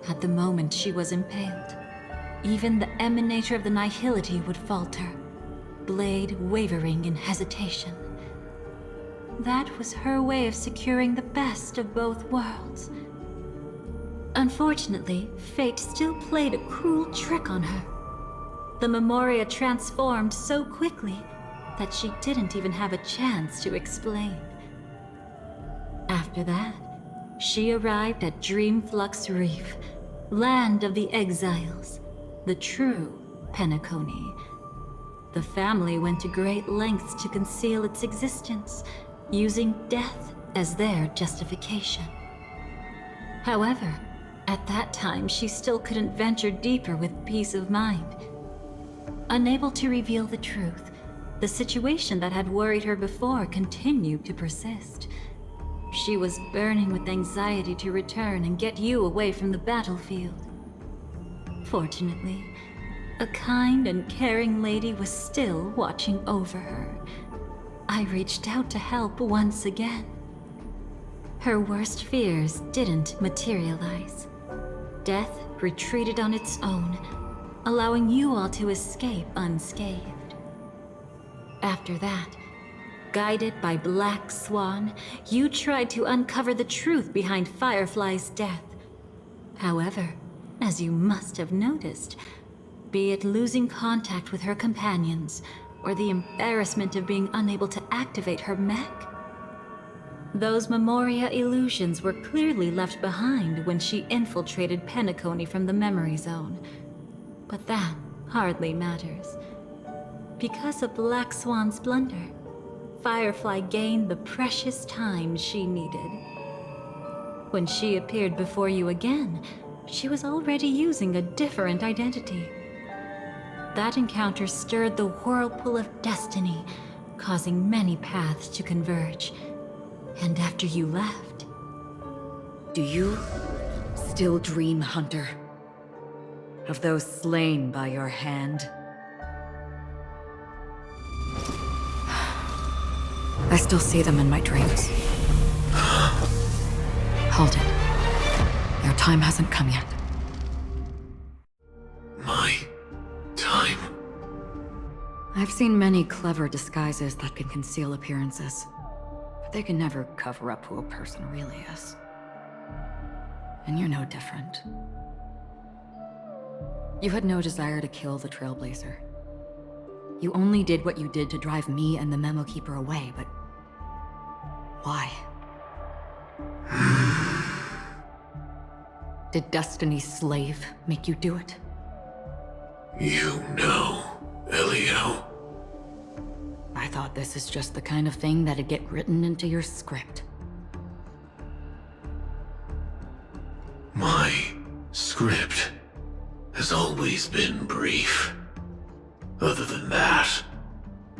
At the moment she was impaled, even the emanator of the nihility would falter, blade wavering in hesitation. That was her way of securing the best of both worlds. Unfortunately, fate still played a cruel trick on her. The Memoria transformed so quickly that she didn't even have a chance to explain. After that, she arrived at Dreamflux Reef, land of the exiles, the true Penacony. The family went to great lengths to conceal its existence, using death as their justification. However, at that time she still couldn't venture deeper with peace of mind. Unable to reveal the truth, the situation that had worried her before continued to persist. she was burning with anxiety to return and get you away from the battlefield. Fortunately, a kind and caring lady was still watching over her. I reached out to help once again. Her worst fears didn't materialize. Death retreated on its own, allowing you all to escape unscathed. After that, guided by Black Swan, you tried to uncover the truth behind Firefly's death. However, as you must have noticed, be it losing contact with her companions, or the embarrassment of being unable to activate her mech, those Memoria illusions were clearly left behind when she infiltrated Penacony from the memory zone. But that hardly matters. Because of Black Swan's blunder, Firefly gained the precious time she needed. When she appeared before you again, she was already using a different identity. That encounter stirred the whirlpool of destiny, causing many paths to converge. And after you left... Do you still dream, Hunter? Of those slain by your hand? I still see them in my dreams. Hold it. Your time hasn't come yet. My time? I've seen many clever disguises that can conceal appearances, but they can never cover up who a person really is. And you're no different. You had no desire to kill the Trailblazer. You only did what you did to drive me and the Memo Keeper away, but... why? Did Destiny's slave make you do it? You know, Elio. I thought this is just the kind of thing that'd get written into your script. My script has always been brief. Other than that,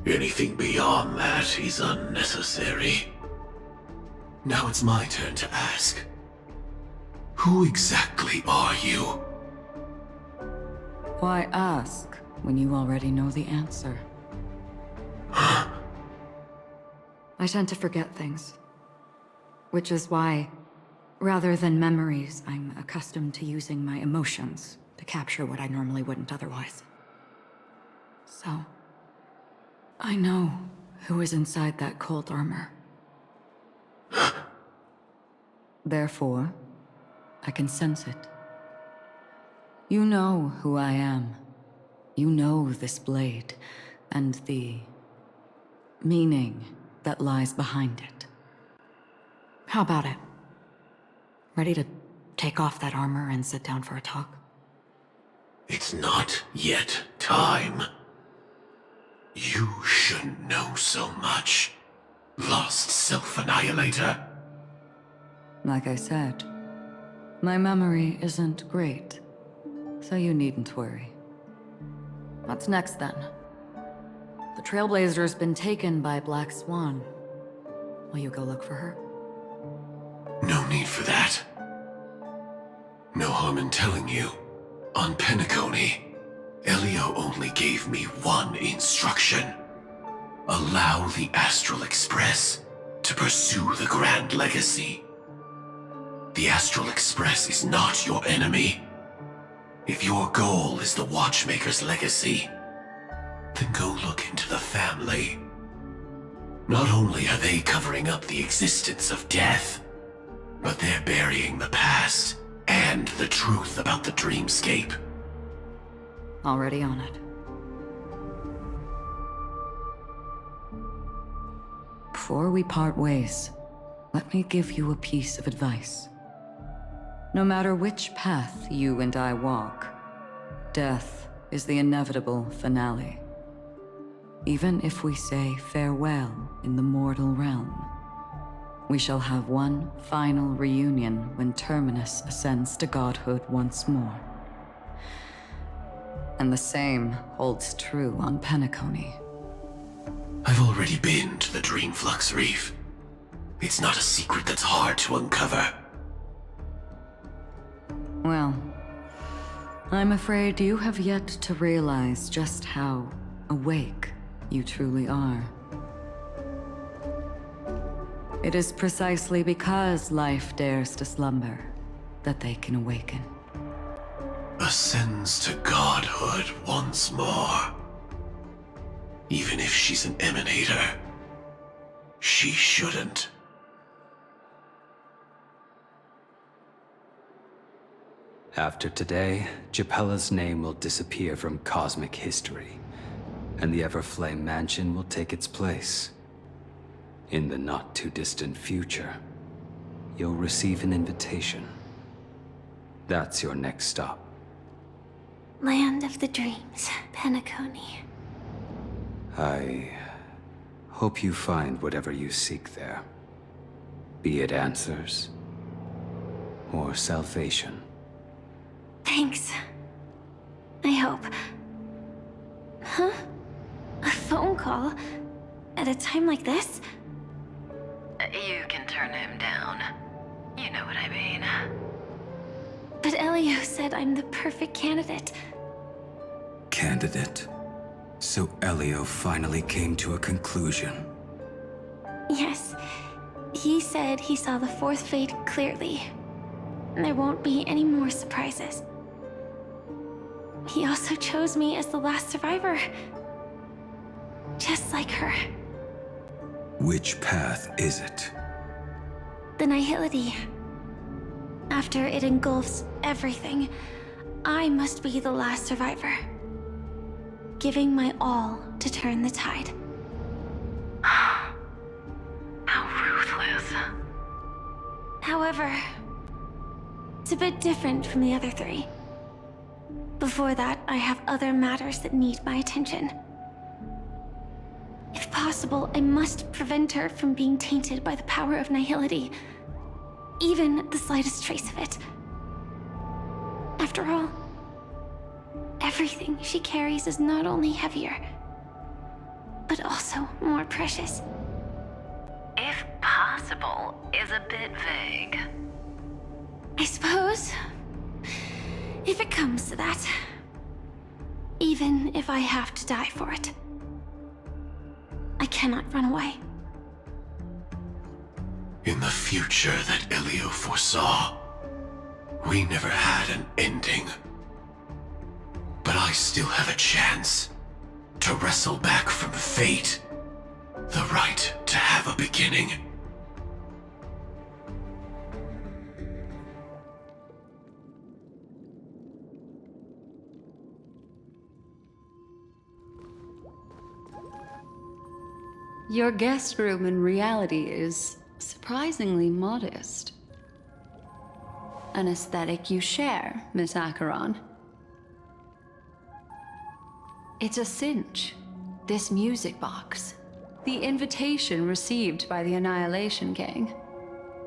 anything beyond that is unnecessary. Now it's my turn to ask. Who exactly are you? Why ask when you already know the answer? Huh? I tend to forget things. Which is why, rather than memories, I'm accustomed to using my emotions to capture what I normally wouldn't otherwise. So, I know who is inside that cold armor. Therefore, I can sense it. You know who I am. You know this blade, and the meaning that lies behind it. How about it? Ready to take off that armor and sit down for a talk? It's not yet time. You shouldn't know so much, lost self-annihilator. Like I said, my memory isn't great, so you needn't worry. What's next, then? The Trailblazer's been taken by Black Swan. Will you go look for her? No need for that. No harm in telling you. On Penacony, Elio only gave me one instruction. Allow the Astral Express to pursue the Grand Legacy. The Astral Express is not your enemy. If your goal is the Watchmaker's legacy, then go look into the family. Not only are they covering up the existence of death, but they're burying the past and the truth about the dreamscape. Already on it. Before we part ways, let me give you a piece of advice. No matter which path you and I walk, death is the inevitable finale. Even if we say farewell in the mortal realm, we shall have one final reunion when Terminus ascends to godhood once more. And the same holds true on Penacony. I've already been to the Dreamflux Reef. It's not a secret that's hard to uncover. Well, I'm afraid you have yet to realize just how awake you truly are. It is precisely because life dares to slumber that they can awaken. Ascends to godhood once more. Even if she's an emanator, she shouldn't. After today, Japella's name will disappear from cosmic history, and the Everflame Mansion will take its place. In the not-too-distant future, you'll receive an invitation. That's your next stop. Land of the Dreams, Penacony. I hope you find whatever you seek there. Be it answers or salvation. Thanks. I hope. Huh? A phone call? At a time like this? You can turn him down. You know what I mean. But Elio said I'm the perfect candidate. Candidate? So Elio finally came to a conclusion. Yes. He said he saw the fourth fate clearly. There won't be any more surprises. He also chose me as the last survivor. Just like her. Which path is it? The Nihility. After it engulfs everything, I must be the last survivor. Giving my all to turn the tide. How ruthless. However, it's a bit different from the other three. Before that, I have other matters that need my attention. If possible, I must prevent her from being tainted by the power of Nihility. Even the slightest trace of it. After all, everything she carries is not only heavier, but also more precious. If possible is a bit vague. I suppose, if it comes to that, even if I have to die for it, I cannot run away. In the future that Elio foresaw, we never had an ending. But I still have a chance to wrestle back from fate the right to have a beginning. Your guest room in reality is surprisingly modest. An aesthetic you share, Miss Acheron. It's a cinch. This music box. The invitation received by the Annihilation Gang.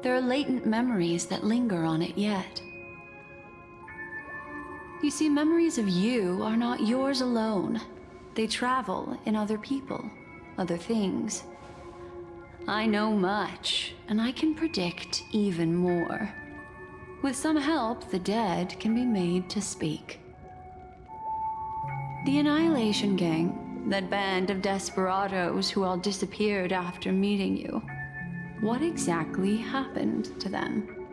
There are latent memories that linger on it yet. You see, memories of you are not yours alone. They travel in other people, other things. I know much, and I can predict even more. With some help, the dead can be made to speak. The Annihilation Gang, that band of desperados who all disappeared after meeting you. What exactly happened to them?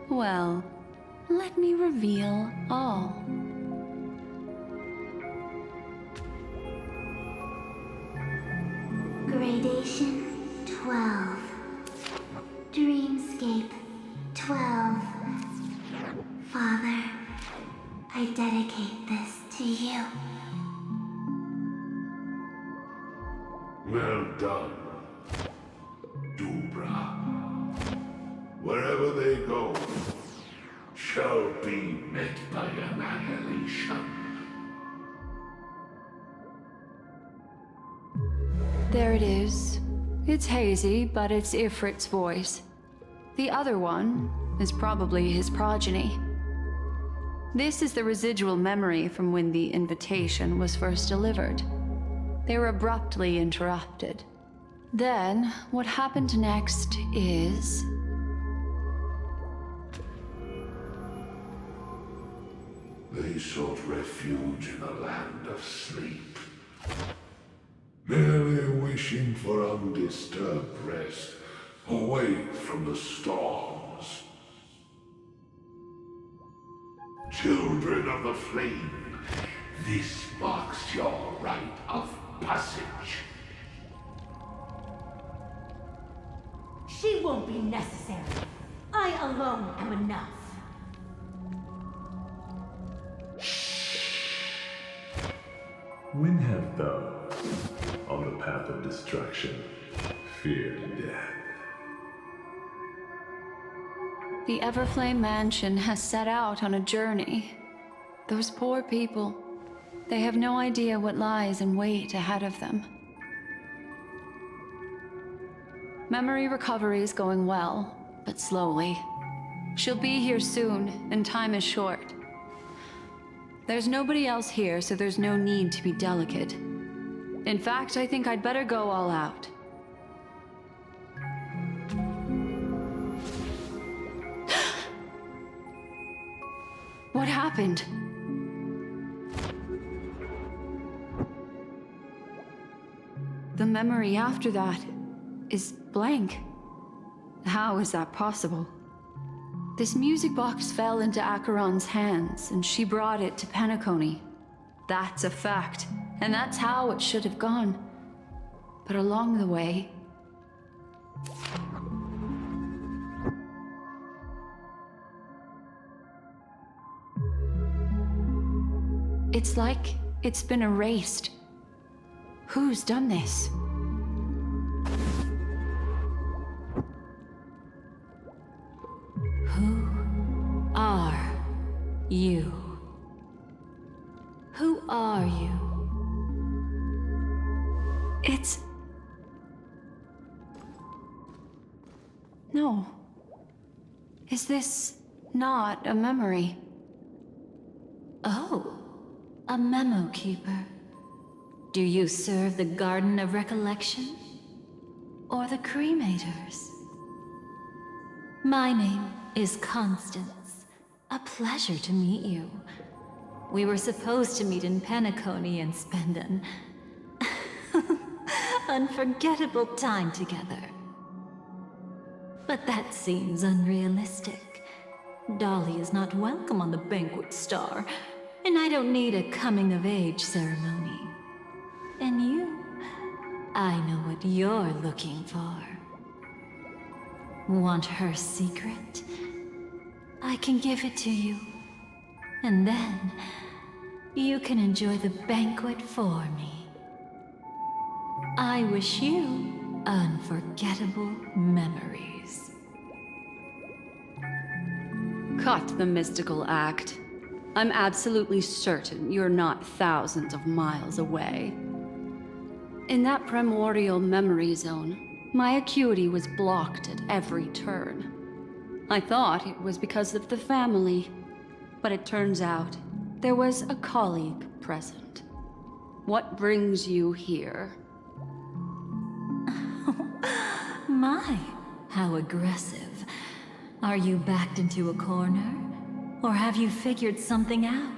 Well, let me reveal all. Gradation 12. Dreamscape 12. Father, I dedicate this to you. Well done, Dubra. Wherever they go, shall be met by annihilation. There it is. It's hazy, but it's Ifrit's voice. The other one is probably his progeny. This is the residual memory from when the invitation was first delivered. They were abruptly interrupted. Then, what happened next is... They sought refuge in a land of sleep, merely wishing for undisturbed rest away from the storms. Children of the Flame, this marks your rite of passage. She won't be necessary. I alone am enough. When have those on the path of destruction feared death? The Everflame Mansion has set out on a journey. Those poor people, they have no idea what lies in wait ahead of them. Memory recovery is going well, but slowly. She'll be here soon, and time is short. There's nobody else here, so there's no need to be delicate. In fact, I think I'd better go all out. What happened? The memory after that is blank. How is that possible? This music box fell into Acheron's hands, and she brought it to Penacony. That's a fact, and that's how it should have gone. But along the way... it's like it's been erased. Who's done this? Who are you? Who are you? It's... No. Is this not a memory? Oh, a memo keeper. Do you serve the Garden of Recollection? Or the Cremators? My name is Constance. A pleasure to meet you. We were supposed to meet in Penacony and spend an unforgettable time together. But that seems unrealistic. Dolly is not welcome on the Banquet Star, and I don't need a coming-of-age ceremony. And you, I know what you're looking for. Want her secret? I can give it to you. And then, you can enjoy the banquet for me. I wish you unforgettable memories. Cut the mystical act. I'm absolutely certain you're not thousands of miles away. In that primordial memory zone, my acuity was blocked at every turn. I thought it was because of the family, but it turns out there was a colleague present. What brings you here? My, how aggressive. Are you backed into a corner? Or have you figured something out?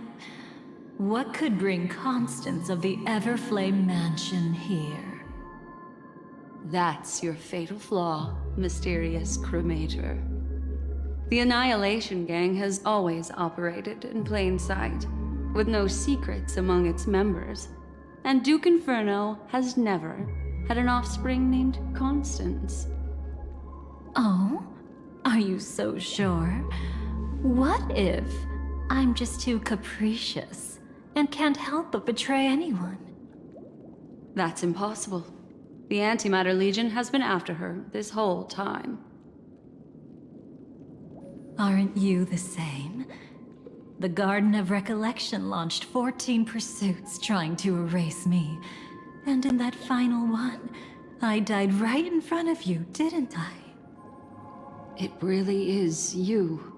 What could bring Constance of the Everflame Mansion here? That's your fatal flaw, mysterious cremator. The Annihilation Gang has always operated in plain sight, with no secrets among its members. And Duke Inferno has never had an offspring named Constance. Oh? Are you so sure? What if I'm just too capricious and can't help but betray anyone? That's impossible. The Antimatter Legion has been after her this whole time. Aren't you the same? The Garden of Recollection launched 14 pursuits trying to erase me. And in that final one, I died right in front of you, didn't I? It really is you.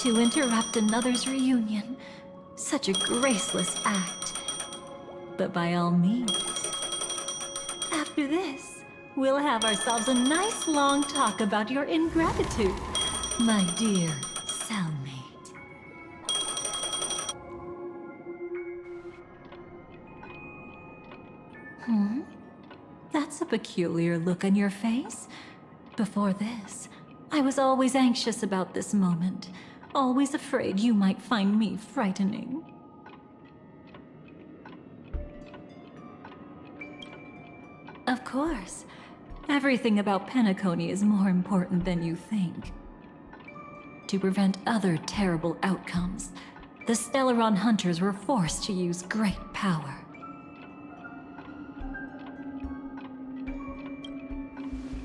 To interrupt another's reunion. Such a graceless act. but by all means. After this, we'll have ourselves a nice long talk about your ingratitude, my dear cellmate. That's a peculiar look on your face. Before this, I was always anxious about this moment, always afraid you might find me frightening. Of course. Everything about Penacony is more important than you think. To prevent other terrible outcomes, the Stellaron hunters were forced to use great power.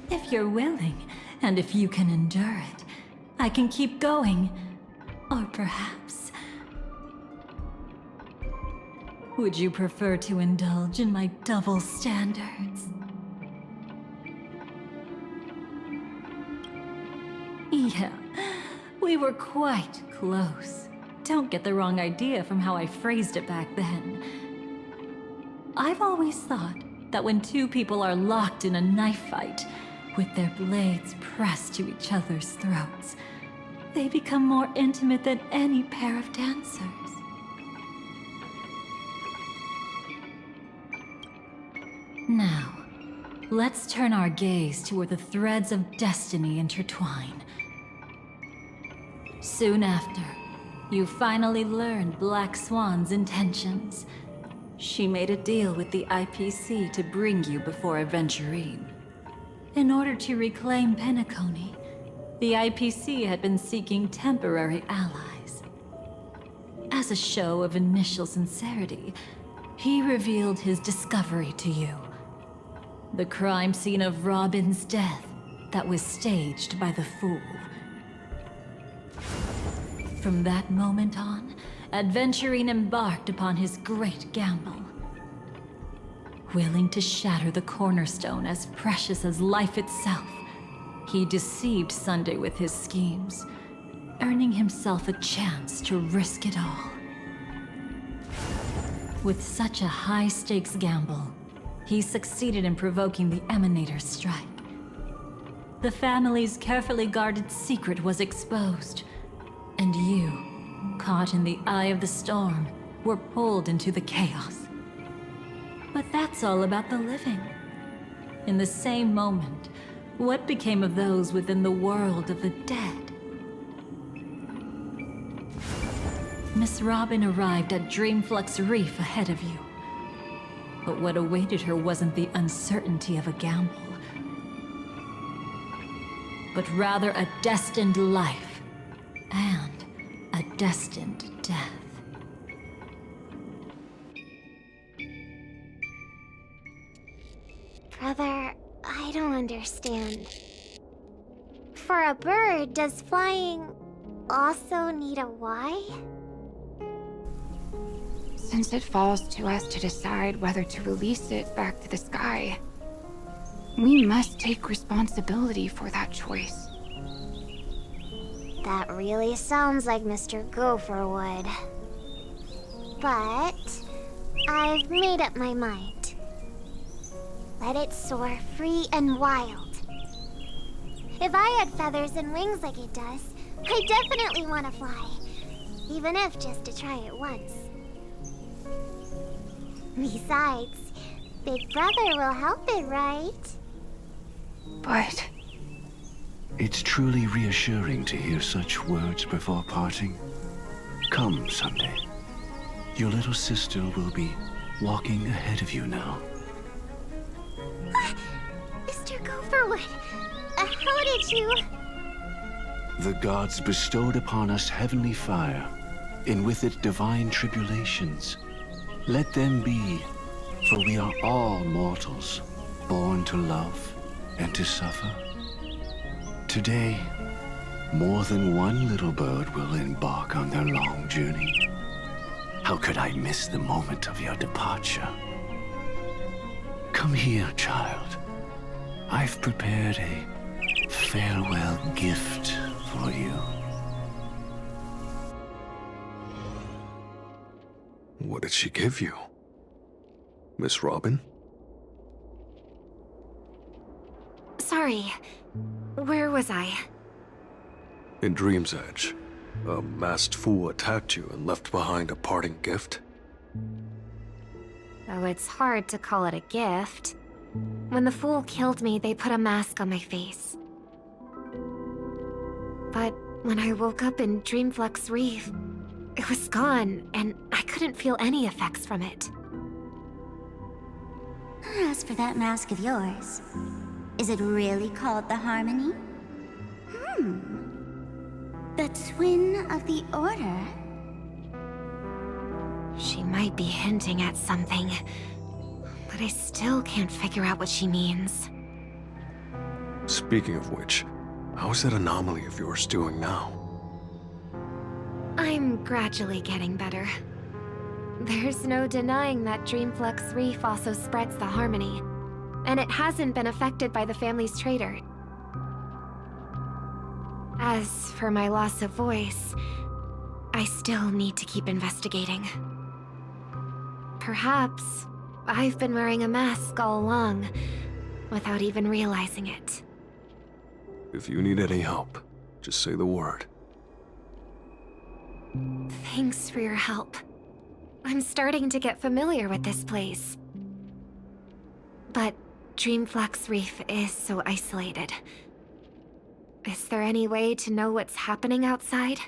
If you're willing, and if you can endure it, I can keep going. Or perhaps... would you prefer to indulge in my double standards? Yeah, we were quite close. Don't get the wrong idea from how I phrased it back then. I've always thought that when two people are locked in a knife fight, with their blades pressed to each other's throats, they become more intimate than any pair of dancers. Now, let's turn our gaze to where the threads of destiny intertwine. Soon after, you finally learned Black Swan's intentions. She made a deal with the IPC to bring you before Aventurine. In order to reclaim Penacony, the IPC had been seeking temporary allies. As a show of initial sincerity, he revealed his discovery to you. The crime scene of Robin's death that was staged by the Fool. From that moment on, Aventurine embarked upon his great gamble. Willing to shatter the cornerstone as precious as life itself, he deceived Sunday with his schemes, earning himself a chance to risk it all. With such a high-stakes gamble, he succeeded in provoking the Emanator's strike. The family's carefully guarded secret was exposed, and you, caught in the eye of the storm, were pulled into the chaos. But that's all about the living. In the same moment, what became of those within the world of the dead? Miss Robin arrived at Dreamflux Reef ahead of you. But what awaited her wasn't the uncertainty of a gamble, but rather a destined life and a destined death. Brother, I don't understand. For a bird, does flying also need a why? Since it falls to us to decide whether to release it back to the sky, we must take responsibility for that choice. That really sounds like Mr. Gopher would. But I've made up my mind. Let it soar free and wild. If I had feathers and wings like it does, I definitely want to fly. Even if just to try it once. Besides, Big Brother will help it, right? But... It's truly reassuring to hear such words before parting. Come, Sunday. Your little sister will be walking ahead of you now. Mr. Gopherwood, how did you... The gods bestowed upon us heavenly fire, and with it divine tribulations. Let them be, for we are all mortals, born to love and to suffer. Today, more than one little bird will embark on their long journey. How could I miss the moment of your departure? Come here, child. I've prepared a farewell gift for you. What did she give you? Miss Robin? Sorry. Where was I? In Dream's Edge, a masked fool attacked you and left behind a parting gift. Though it's hard to call it a gift. When the fool killed me, they put a mask on my face. But when I woke up in Dreamflux Reef, it was gone, and I couldn't feel any effects from it. As for that mask of yours, is it really called the Harmony? The Twin of the Order? She might be hinting at something, but I still can't figure out what she means. Speaking of which, how is that anomaly of yours doing now? I'm gradually getting better. There's no denying that Dreamflux Reef also spreads the Harmony, and it hasn't been affected by the family's traitor. As for my loss of voice, I still need to keep investigating. Perhaps I've been wearing a mask all along, without even realizing it. If you need any help, just say the word. Thanks for your help. I'm starting to get familiar with this place. But Dreamflux Reef is so isolated. Is there any way to know what's happening outside?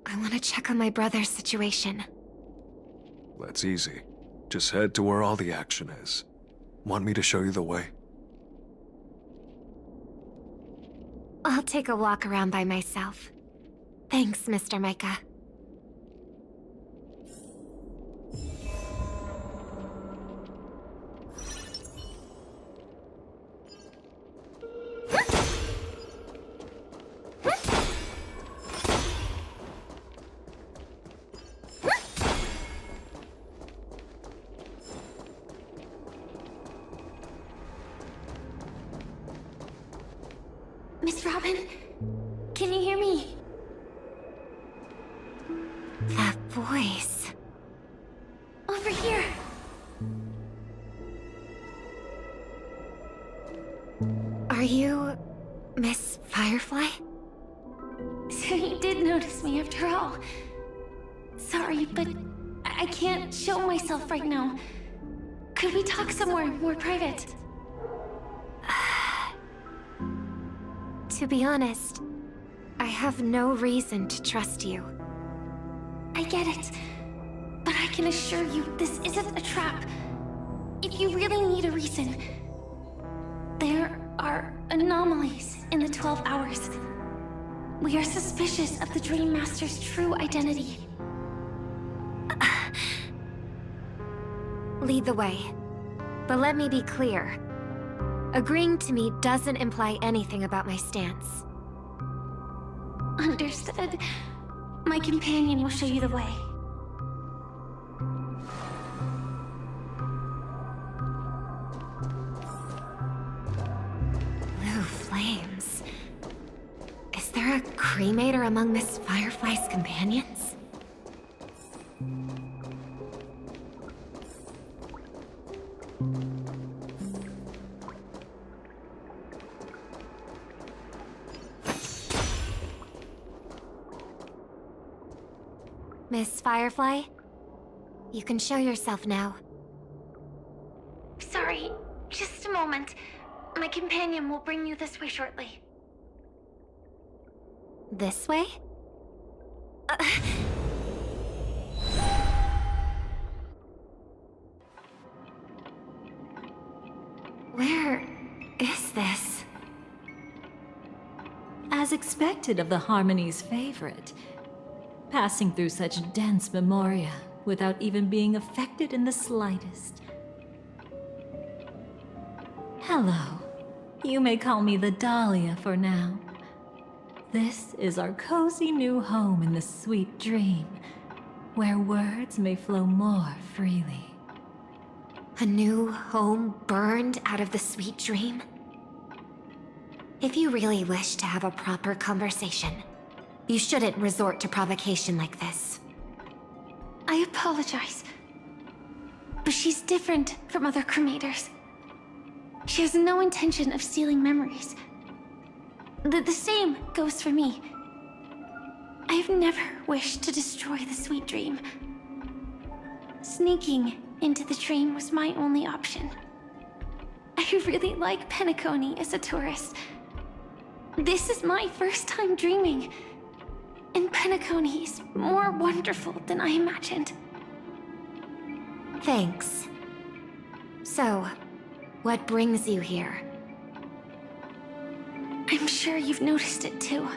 I want to check on my brother's situation. That's easy. Just head to where all the action is. Want me to show you the way? I'll take a walk around by myself. Thanks, Mr. Micah. Miss Robin, can you hear me? That voice. Over here. Are you Miss Firefly? So you did notice me after all. Sorry, but I can't show myself right now. Could we talk somewhere more private? To be honest, I have no reason to trust you. I get it, but I can assure you this isn't a trap. If you really need a reason, there are anomalies in the 12 hours. We are suspicious of the Dream Master's true identity. Lead the way. But let me be clear. Agreeing to me doesn't imply anything about my stance. Understood. My companion will show you the way. Blue flames. Is there a cremator among Miss Firefly's companions? Miss Firefly, you can show yourself now. Sorry, just a moment. My companion will bring you this way shortly. This way? Where is this? As expected of the Harmony's favorite, passing through such dense memoria without even being affected in the slightest. Hello. You may call me the Dahlia for now. This is our cozy new home in the sweet dream, where words may flow more freely. A new home burned out of the sweet dream? If you really wish to have a proper conversation, you shouldn't resort to provocation like this. I apologize. But she's different from other cremators. She has no intention of stealing memories. The same goes for me. I have never wished to destroy the sweet dream. Sneaking into the dream was my only option. I really like Penacony as a tourist. This is my first time dreaming, and Penacony is more wonderful than I imagined. Thanks. So, what brings you here? I'm sure you've noticed it too.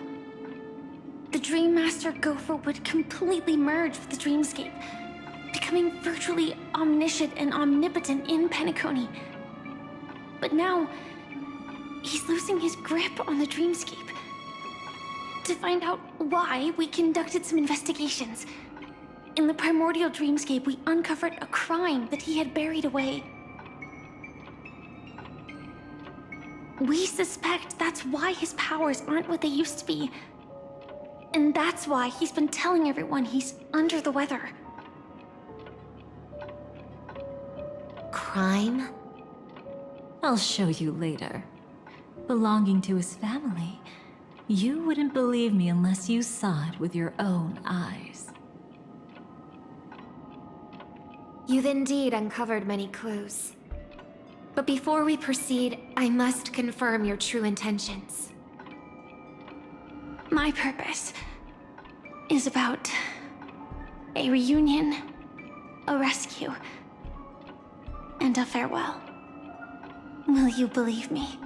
The Dream Master Gopher would completely merge with the dreamscape, becoming virtually omniscient and omnipotent in Penacony. But now, he's losing his grip on the dreamscape. To find out why, we conducted some investigations. In the primordial dreamscape, we uncovered a crime that he had buried away. We suspect that's why his powers aren't what they used to be. And that's why he's been telling everyone he's under the weather. Crime? I'll show you later. Belonging to his family, you wouldn't believe me unless you saw it with your own eyes. You've indeed uncovered many clues. But before we proceed, I must confirm your true intentions. My purpose is about a reunion, a rescue, and a farewell. Will you believe me?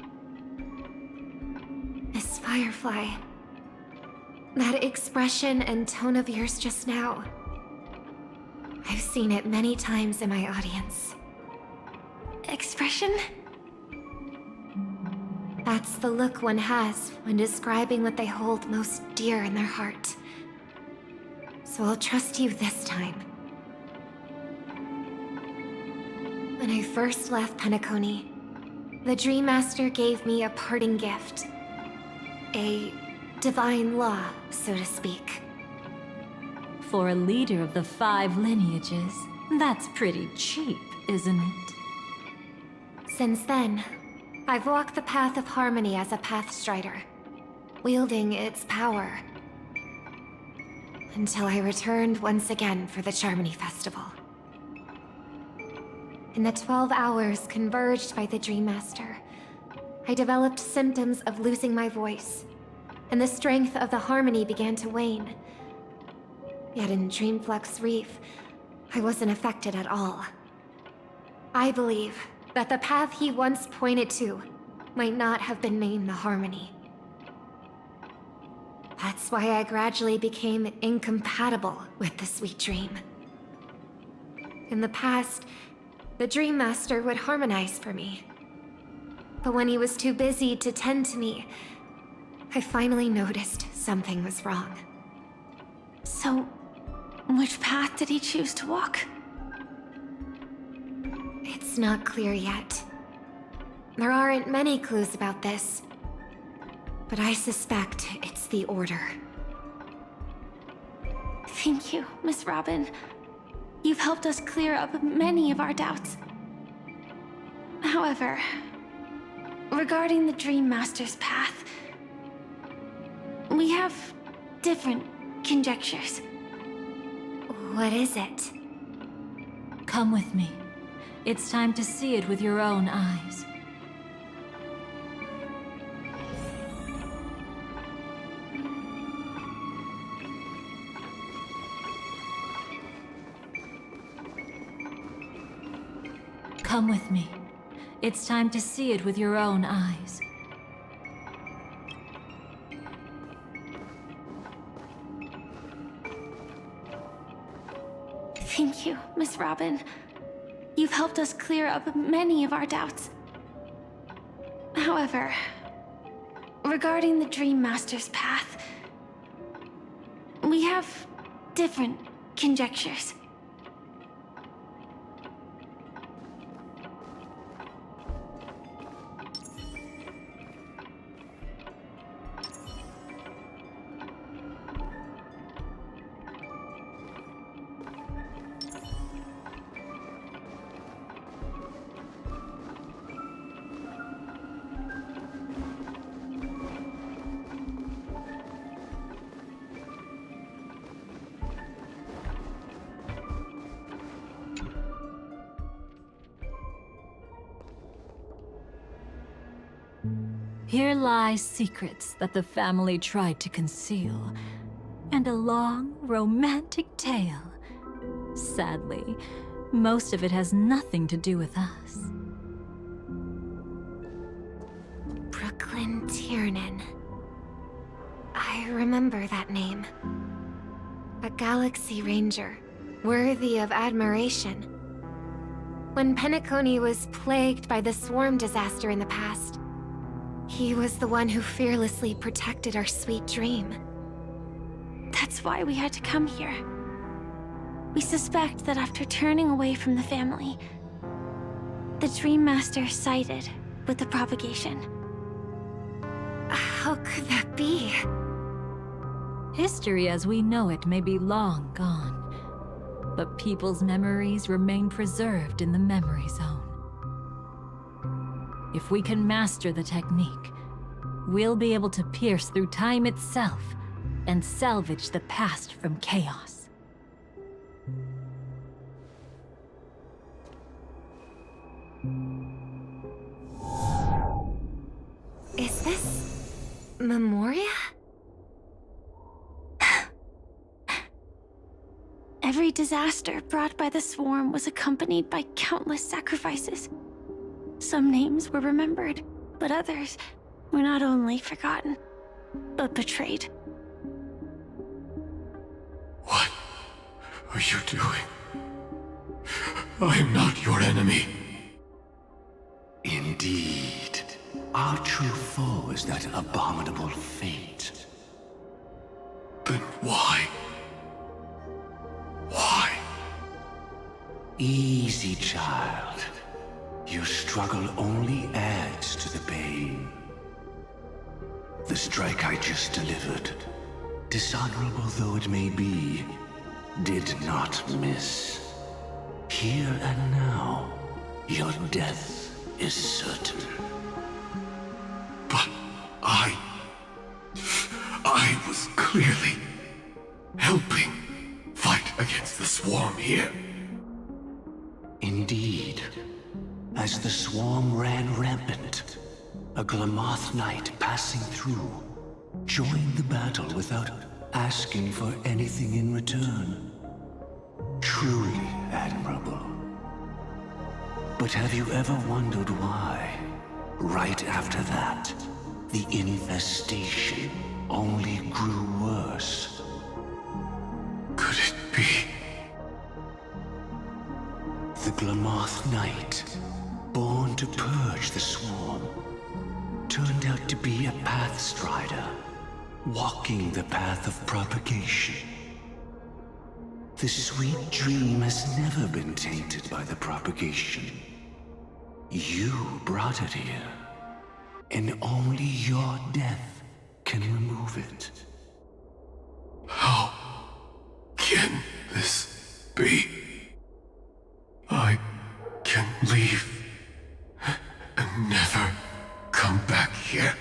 Miss Firefly, that expression and tone of yours just now, I've seen it many times in my audience. Expression? That's the look one has when describing what they hold most dear in their heart. So I'll trust you this time. When I first left Penacony, the Dream Master gave me a parting gift. A divine law, so to speak. For a leader of the 5 lineages, that's pretty cheap, isn't it? Since then, I've walked the path of harmony as a Pathstrider, wielding its power. Until I returned once again for the Charmony Festival. In the 12 hours converged by the Dream Master, I developed symptoms of losing my voice, and the strength of the harmony began to wane. Yet in Dreamflux Reef, I wasn't affected at all. I believe that the path he once pointed to might not have been named the Harmony. That's why I gradually became incompatible with the sweet dream. In the past, the Dream Master would harmonize for me. But when he was too busy to tend to me, I finally noticed something was wrong. So, which path did he choose to walk? It's not clear yet. There aren't many clues about this, but I suspect it's the Order. Thank you, Miss Robin. You've helped us clear up many of our doubts. However, regarding the Dream Master's path, we have different conjectures. What is it? Come with me. It's time to see it with your own eyes. Come with me. It's time to see it with your own eyes. Thank you, Miss Robin. You've helped us clear up many of our doubts. However, regarding the Dream Master's path, we have different conjectures. Here lie secrets that the family tried to conceal, and a long, romantic tale. Sadly, most of it has nothing to do with us. Brooklyn Tiernan. I remember that name. A Galaxy Ranger, worthy of admiration. When Penacony was plagued by the swarm disaster in the past, he was the one who fearlessly protected our sweet dream. That's why we had to come here. We suspect that after turning away from the family, the Dream Master sided with the propagation. How could that be? History as we know it may be long gone, but people's memories remain preserved in the memory zone. If we can master the technique, we'll be able to pierce through time itself and salvage the past from chaos. Is this Memoria? Every disaster brought by the swarm was accompanied by countless sacrifices. Some names were remembered, but others were not only forgotten, but betrayed. What are you doing? I am not your enemy. Indeed. Our true foe is that abominable fate. Then why? Why? Easy, child. Your struggle only adds to the pain. The strike I just delivered, dishonorable though it may be, did not miss. Here and now, your death is certain. But I was clearly helping fight against the swarm here. Indeed. As the swarm ran rampant, a Glamoth knight passing through joined the battle without asking for anything in return. Truly admirable. But have you ever wondered why, right after that, the infestation only grew worse? Could it be? The Glamoth Knight, born to purge the swarm, turned out to be a pathstrider, walking the path of propagation. The sweet dream has never been tainted by the propagation. You brought it here, and only your death can remove it. How can this be? I can leave and never come back here.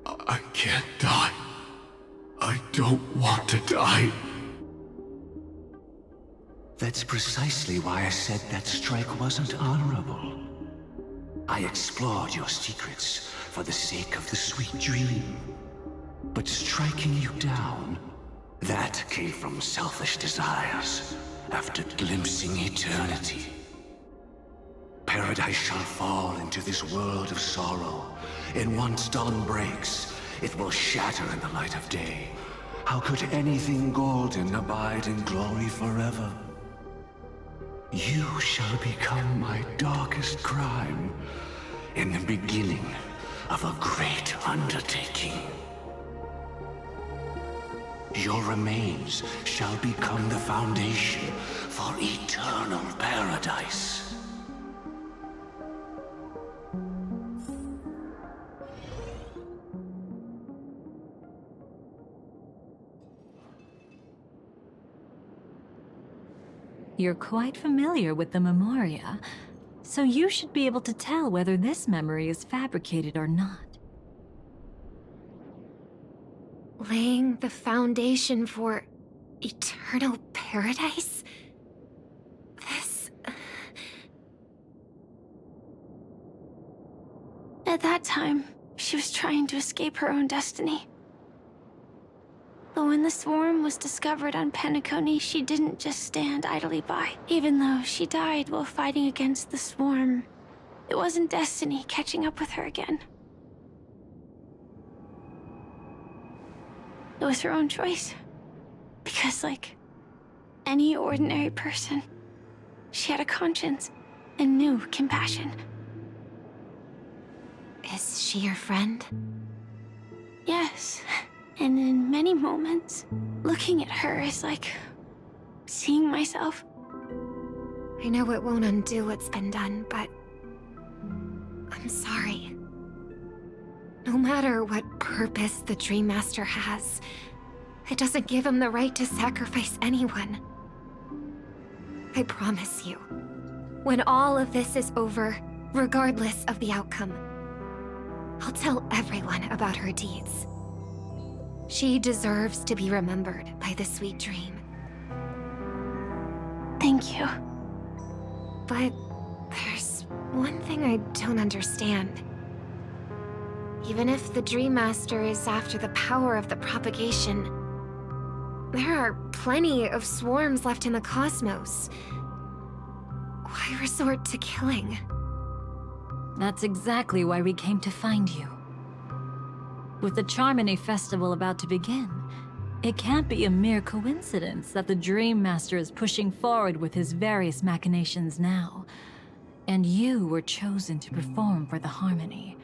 I can't die. I don't want to die. That's precisely why I said that strike wasn't honorable. I explored your secrets for the sake of the sweet dream. But striking you down, that came from selfish desires after glimpsing eternity. Paradise shall fall into this world of sorrow, and once dawn breaks, it will shatter in the light of day. How could anything golden abide in glory forever? You shall become my darkest crime, in the beginning of a great undertaking. Your remains shall become the foundation for eternal paradise. You're quite familiar with the Memoria, so you should be able to tell whether this memory is fabricated or not. Laying the foundation for eternal paradise? This... At that time, she was trying to escape her own destiny. But when the swarm was discovered on Penacony, she didn't just stand idly by. Even though she died while fighting against the swarm, it wasn't destiny catching up with her again. It was her own choice. Because, like any ordinary person, she had a conscience and knew compassion. Is she your friend? Yes. And in many moments, looking at her is like seeing myself. I know it won't undo what's been done, but I'm sorry. No matter what purpose the Dream Master has, it doesn't give him the right to sacrifice anyone. I promise you, when all of this is over, regardless of the outcome, I'll tell everyone about her deeds. She deserves to be remembered by the Sweet Dream. Thank you. But there's one thing I don't understand. Even if the Dream Master is after the power of the propagation, there are plenty of swarms left in the cosmos. Why resort to killing? That's exactly why we came to find you. With the Charmony Festival about to begin, it can't be a mere coincidence that the Dream Master is pushing forward with his various machinations now. And you were chosen to perform for the Harmony.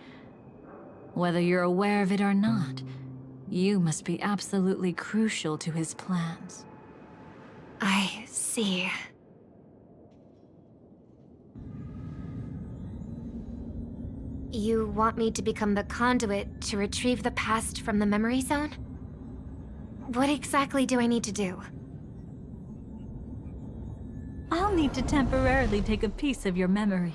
Whether you're aware of it or not, you must be absolutely crucial to his plans. I see. You want me to become the conduit to retrieve the past from the memory zone? What exactly do I need to do? I'll need to temporarily take a piece of your memory.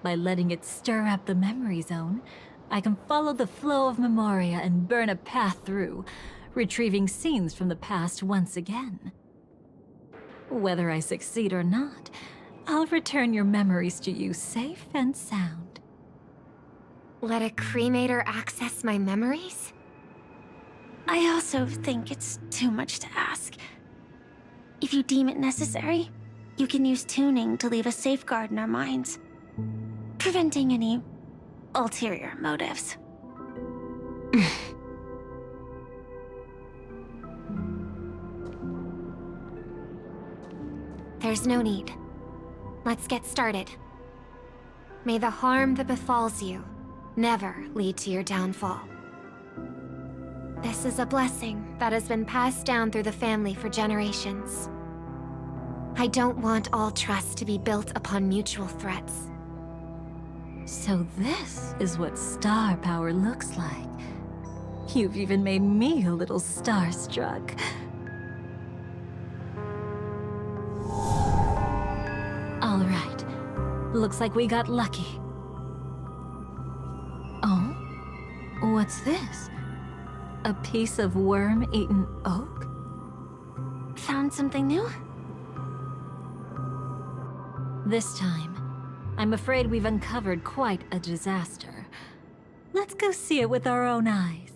By letting it stir up the memory zone, I can follow the flow of memoria and burn a path through, retrieving scenes from the past once again. Whether I succeed or not, I'll return your memories to you safe and sound. Let a cremator access my memories? I also think it's too much to ask. If you deem it necessary, you can use tuning to leave a safeguard in our minds, preventing any ulterior motives. There's no need. Let's get started. May the harm that befalls you never lead to your downfall. This is a blessing that has been passed down through the family for generations. I don't want all trust to be built upon mutual threats. So this is what star power looks like. You've even made me a little starstruck. All right. Looks like we got lucky. Oh? What's this? A piece of worm-eaten oak? Found something new? This time, I'm afraid we've uncovered quite a disaster. Let's go see it with our own eyes.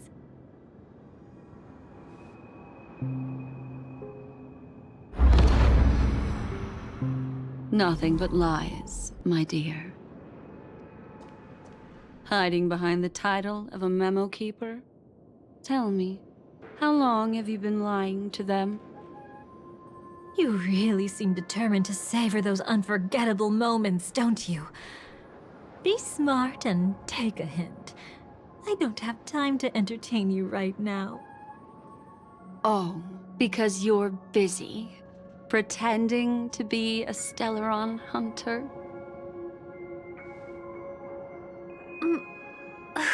Nothing but lies, my dear. Hiding behind the title of a memo keeper? Tell me, how long have you been lying to them? You really seem determined to savor those unforgettable moments, don't you? Be smart and take a hint. I don't have time to entertain you right now. Oh, because you're busy, pretending to be a Stellaron hunter?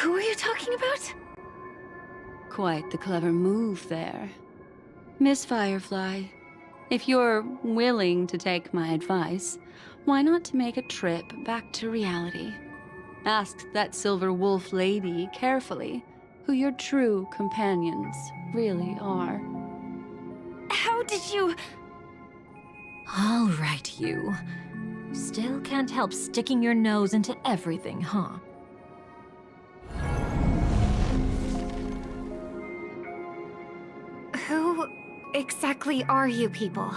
Who are you talking about? Quite the clever move there. Miss Firefly, if you're willing to take my advice, why not make a trip back to reality? Ask that Silver Wolf lady carefully who your true companions really are. How did you... All right, you. Still can't help sticking your nose into everything, huh? exactly are you people?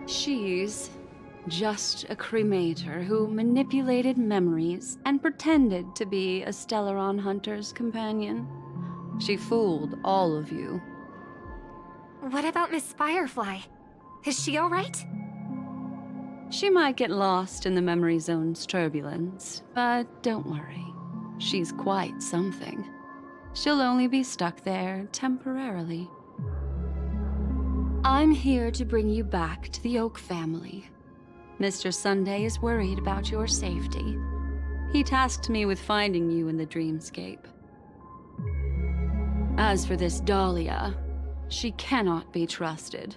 She's just a cremator who manipulated memories and pretended to be a Stellaron hunter's companion. She fooled all of you. What about Miss Firefly? Is she alright? She might get lost in the memory zone's turbulence, but don't worry. She's quite something. She'll only be stuck there temporarily. I'm here to bring you back to the Oak family. Mr. Sunday is worried about your safety. He tasked me with finding you in the dreamscape. As for this Dahlia, she cannot be trusted.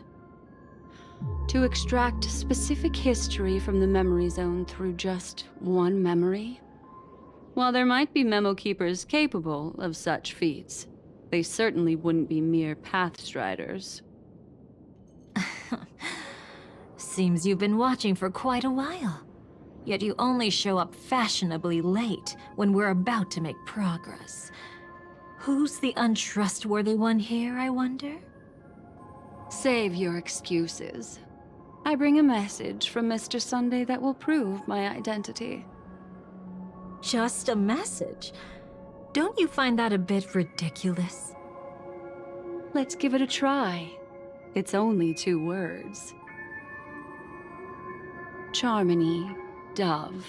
To extract specific history from the memory zone through just one memory? While there might be memo keepers capable of such feats, they certainly wouldn't be mere pathstriders. Seems you've been watching for quite a while. Yet you only show up fashionably late when we're about to make progress. Who's the untrustworthy one here, I wonder? Save your excuses. I bring a message from Mr. Sunday that will prove my identity. Just a message? Don't you find that a bit ridiculous? Let's give it a try. It's only 2 words. Charmony, Dove.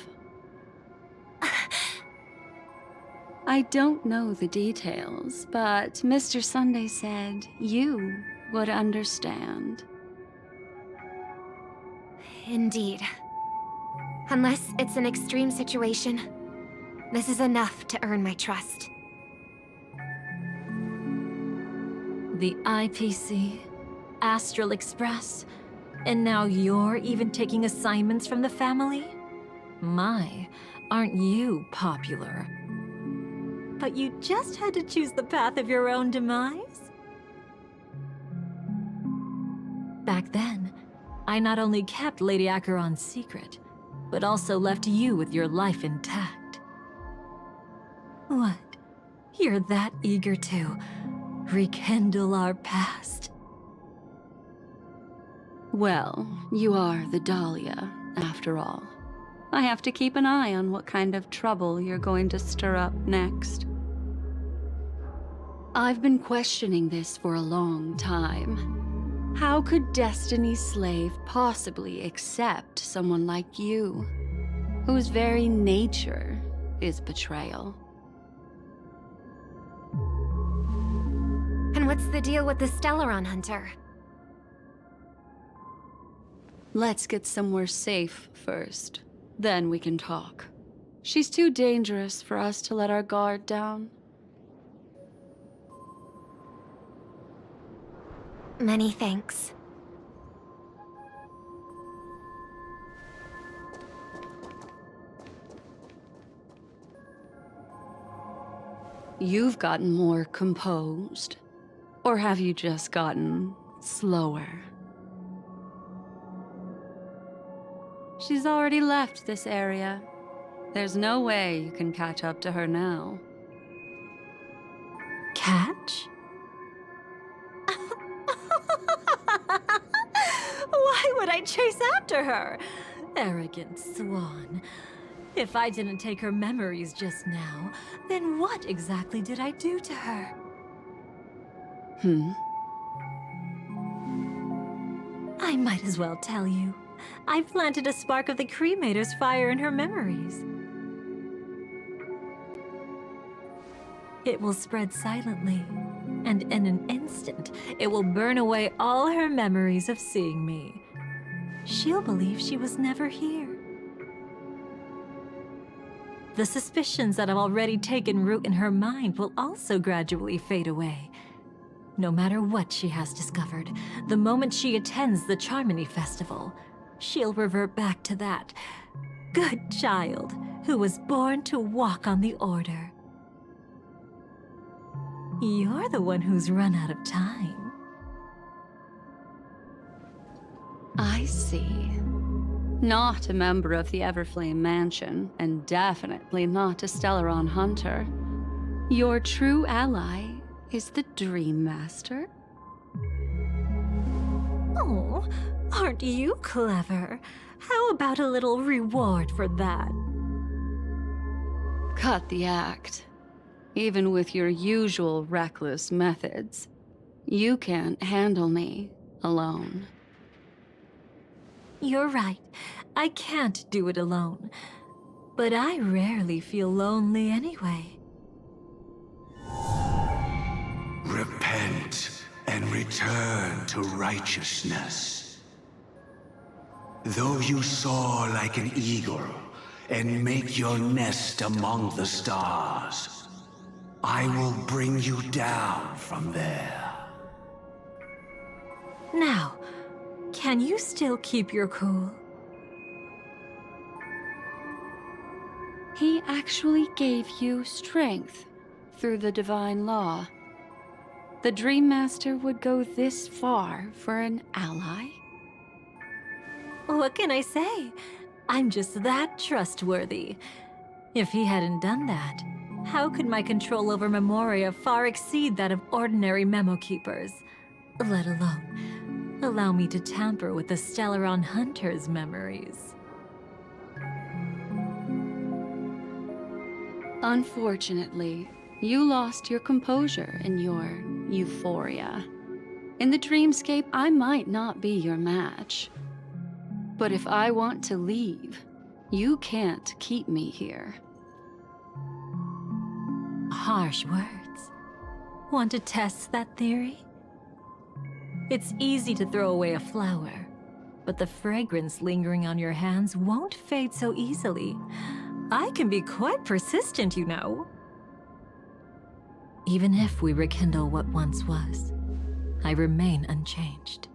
I don't know the details, but Mr. Sunday said you would understand. Indeed. Unless it's an extreme situation, this is enough to earn my trust. The IPC, Astral Express, and now you're even taking assignments from the family? My, aren't you popular? But you just had to choose the path of your own demise? Back then, I not only kept Lady Acheron's secret, but also left you with your life intact. What? You're that eager to rekindle our past? Well, you are the Dahlia, after all. I have to keep an eye on what kind of trouble you're going to stir up next. I've been questioning this for a long time. How could Destiny's slave possibly accept someone like you, whose very nature is betrayal? And what's the deal with the Stellaron hunter? Let's get somewhere safe first. Then we can talk. She's too dangerous for us to let our guard down. Many thanks. You've gotten more composed. Or have you just gotten slower? She's already left this area. There's no way you can catch up to her now. Catch? Why would I chase after her? Arrogant swan. If I didn't take her memories just now, then what exactly did I do to her? I might as well tell you. I planted a spark of the cremator's fire in her memories. It will spread silently, and in an instant, it will burn away all her memories of seeing me. She'll believe she was never here. The suspicions that have already taken root in her mind will also gradually fade away. No matter what she has discovered, the moment she attends the Charmony Festival, she'll revert back to that good child who was born to walk on the Order. You're the one who's run out of time. I see. Not a member of the Everflame Mansion, and definitely not a Stellaron hunter. Your true ally is the Dream Master. Oh, aren't you clever? How about a little reward for that? Cut the act. Even with your usual reckless methods, you can't handle me alone. You're right. I can't do it alone. But I rarely feel lonely anyway. Repent and return to righteousness. Though you soar like an eagle and make your nest among the stars, I will bring you down from there. Now, can you still keep your cool? He actually gave you strength through the divine law. The Dream Master would go this far for an ally? What can I say? I'm just that trustworthy. If he hadn't done that, how could my control over Memoria far exceed that of ordinary memo keepers? Let alone allow me to tamper with the Stellaron Hunter's memories. Unfortunately, you lost your composure in your euphoria. In the dreamscape, I might not be your match. But if I want to leave, you can't keep me here. Harsh words. Want to test that theory? It's easy to throw away a flower, but the fragrance lingering on your hands won't fade so easily. I can be quite persistent, you know. Even if we rekindle what once was, I remain unchanged.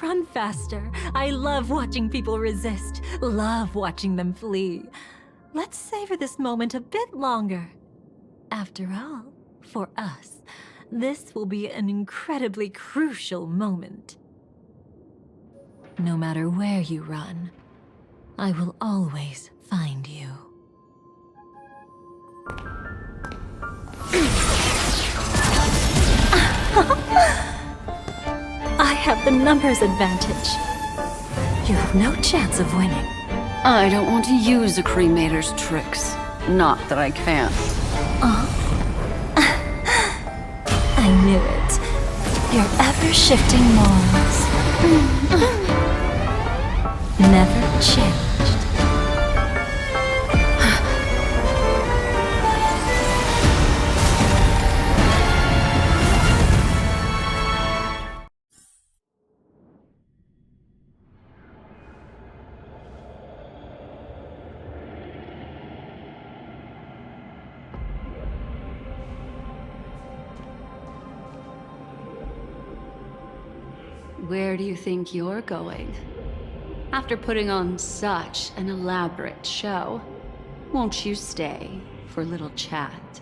Run faster. I love watching people resist. Love watching them flee. Let's savor this moment a bit longer. After all, for us, this will be an incredibly crucial moment. No matter where you run, I will always find you. I have the numbers advantage. You have no chance of winning. I don't want to use a cremator's tricks. Not that I can't. I knew it. Your ever-shifting morals. Never changed. Where do you think you're going? After putting on such an elaborate show, won't you stay for a little chat?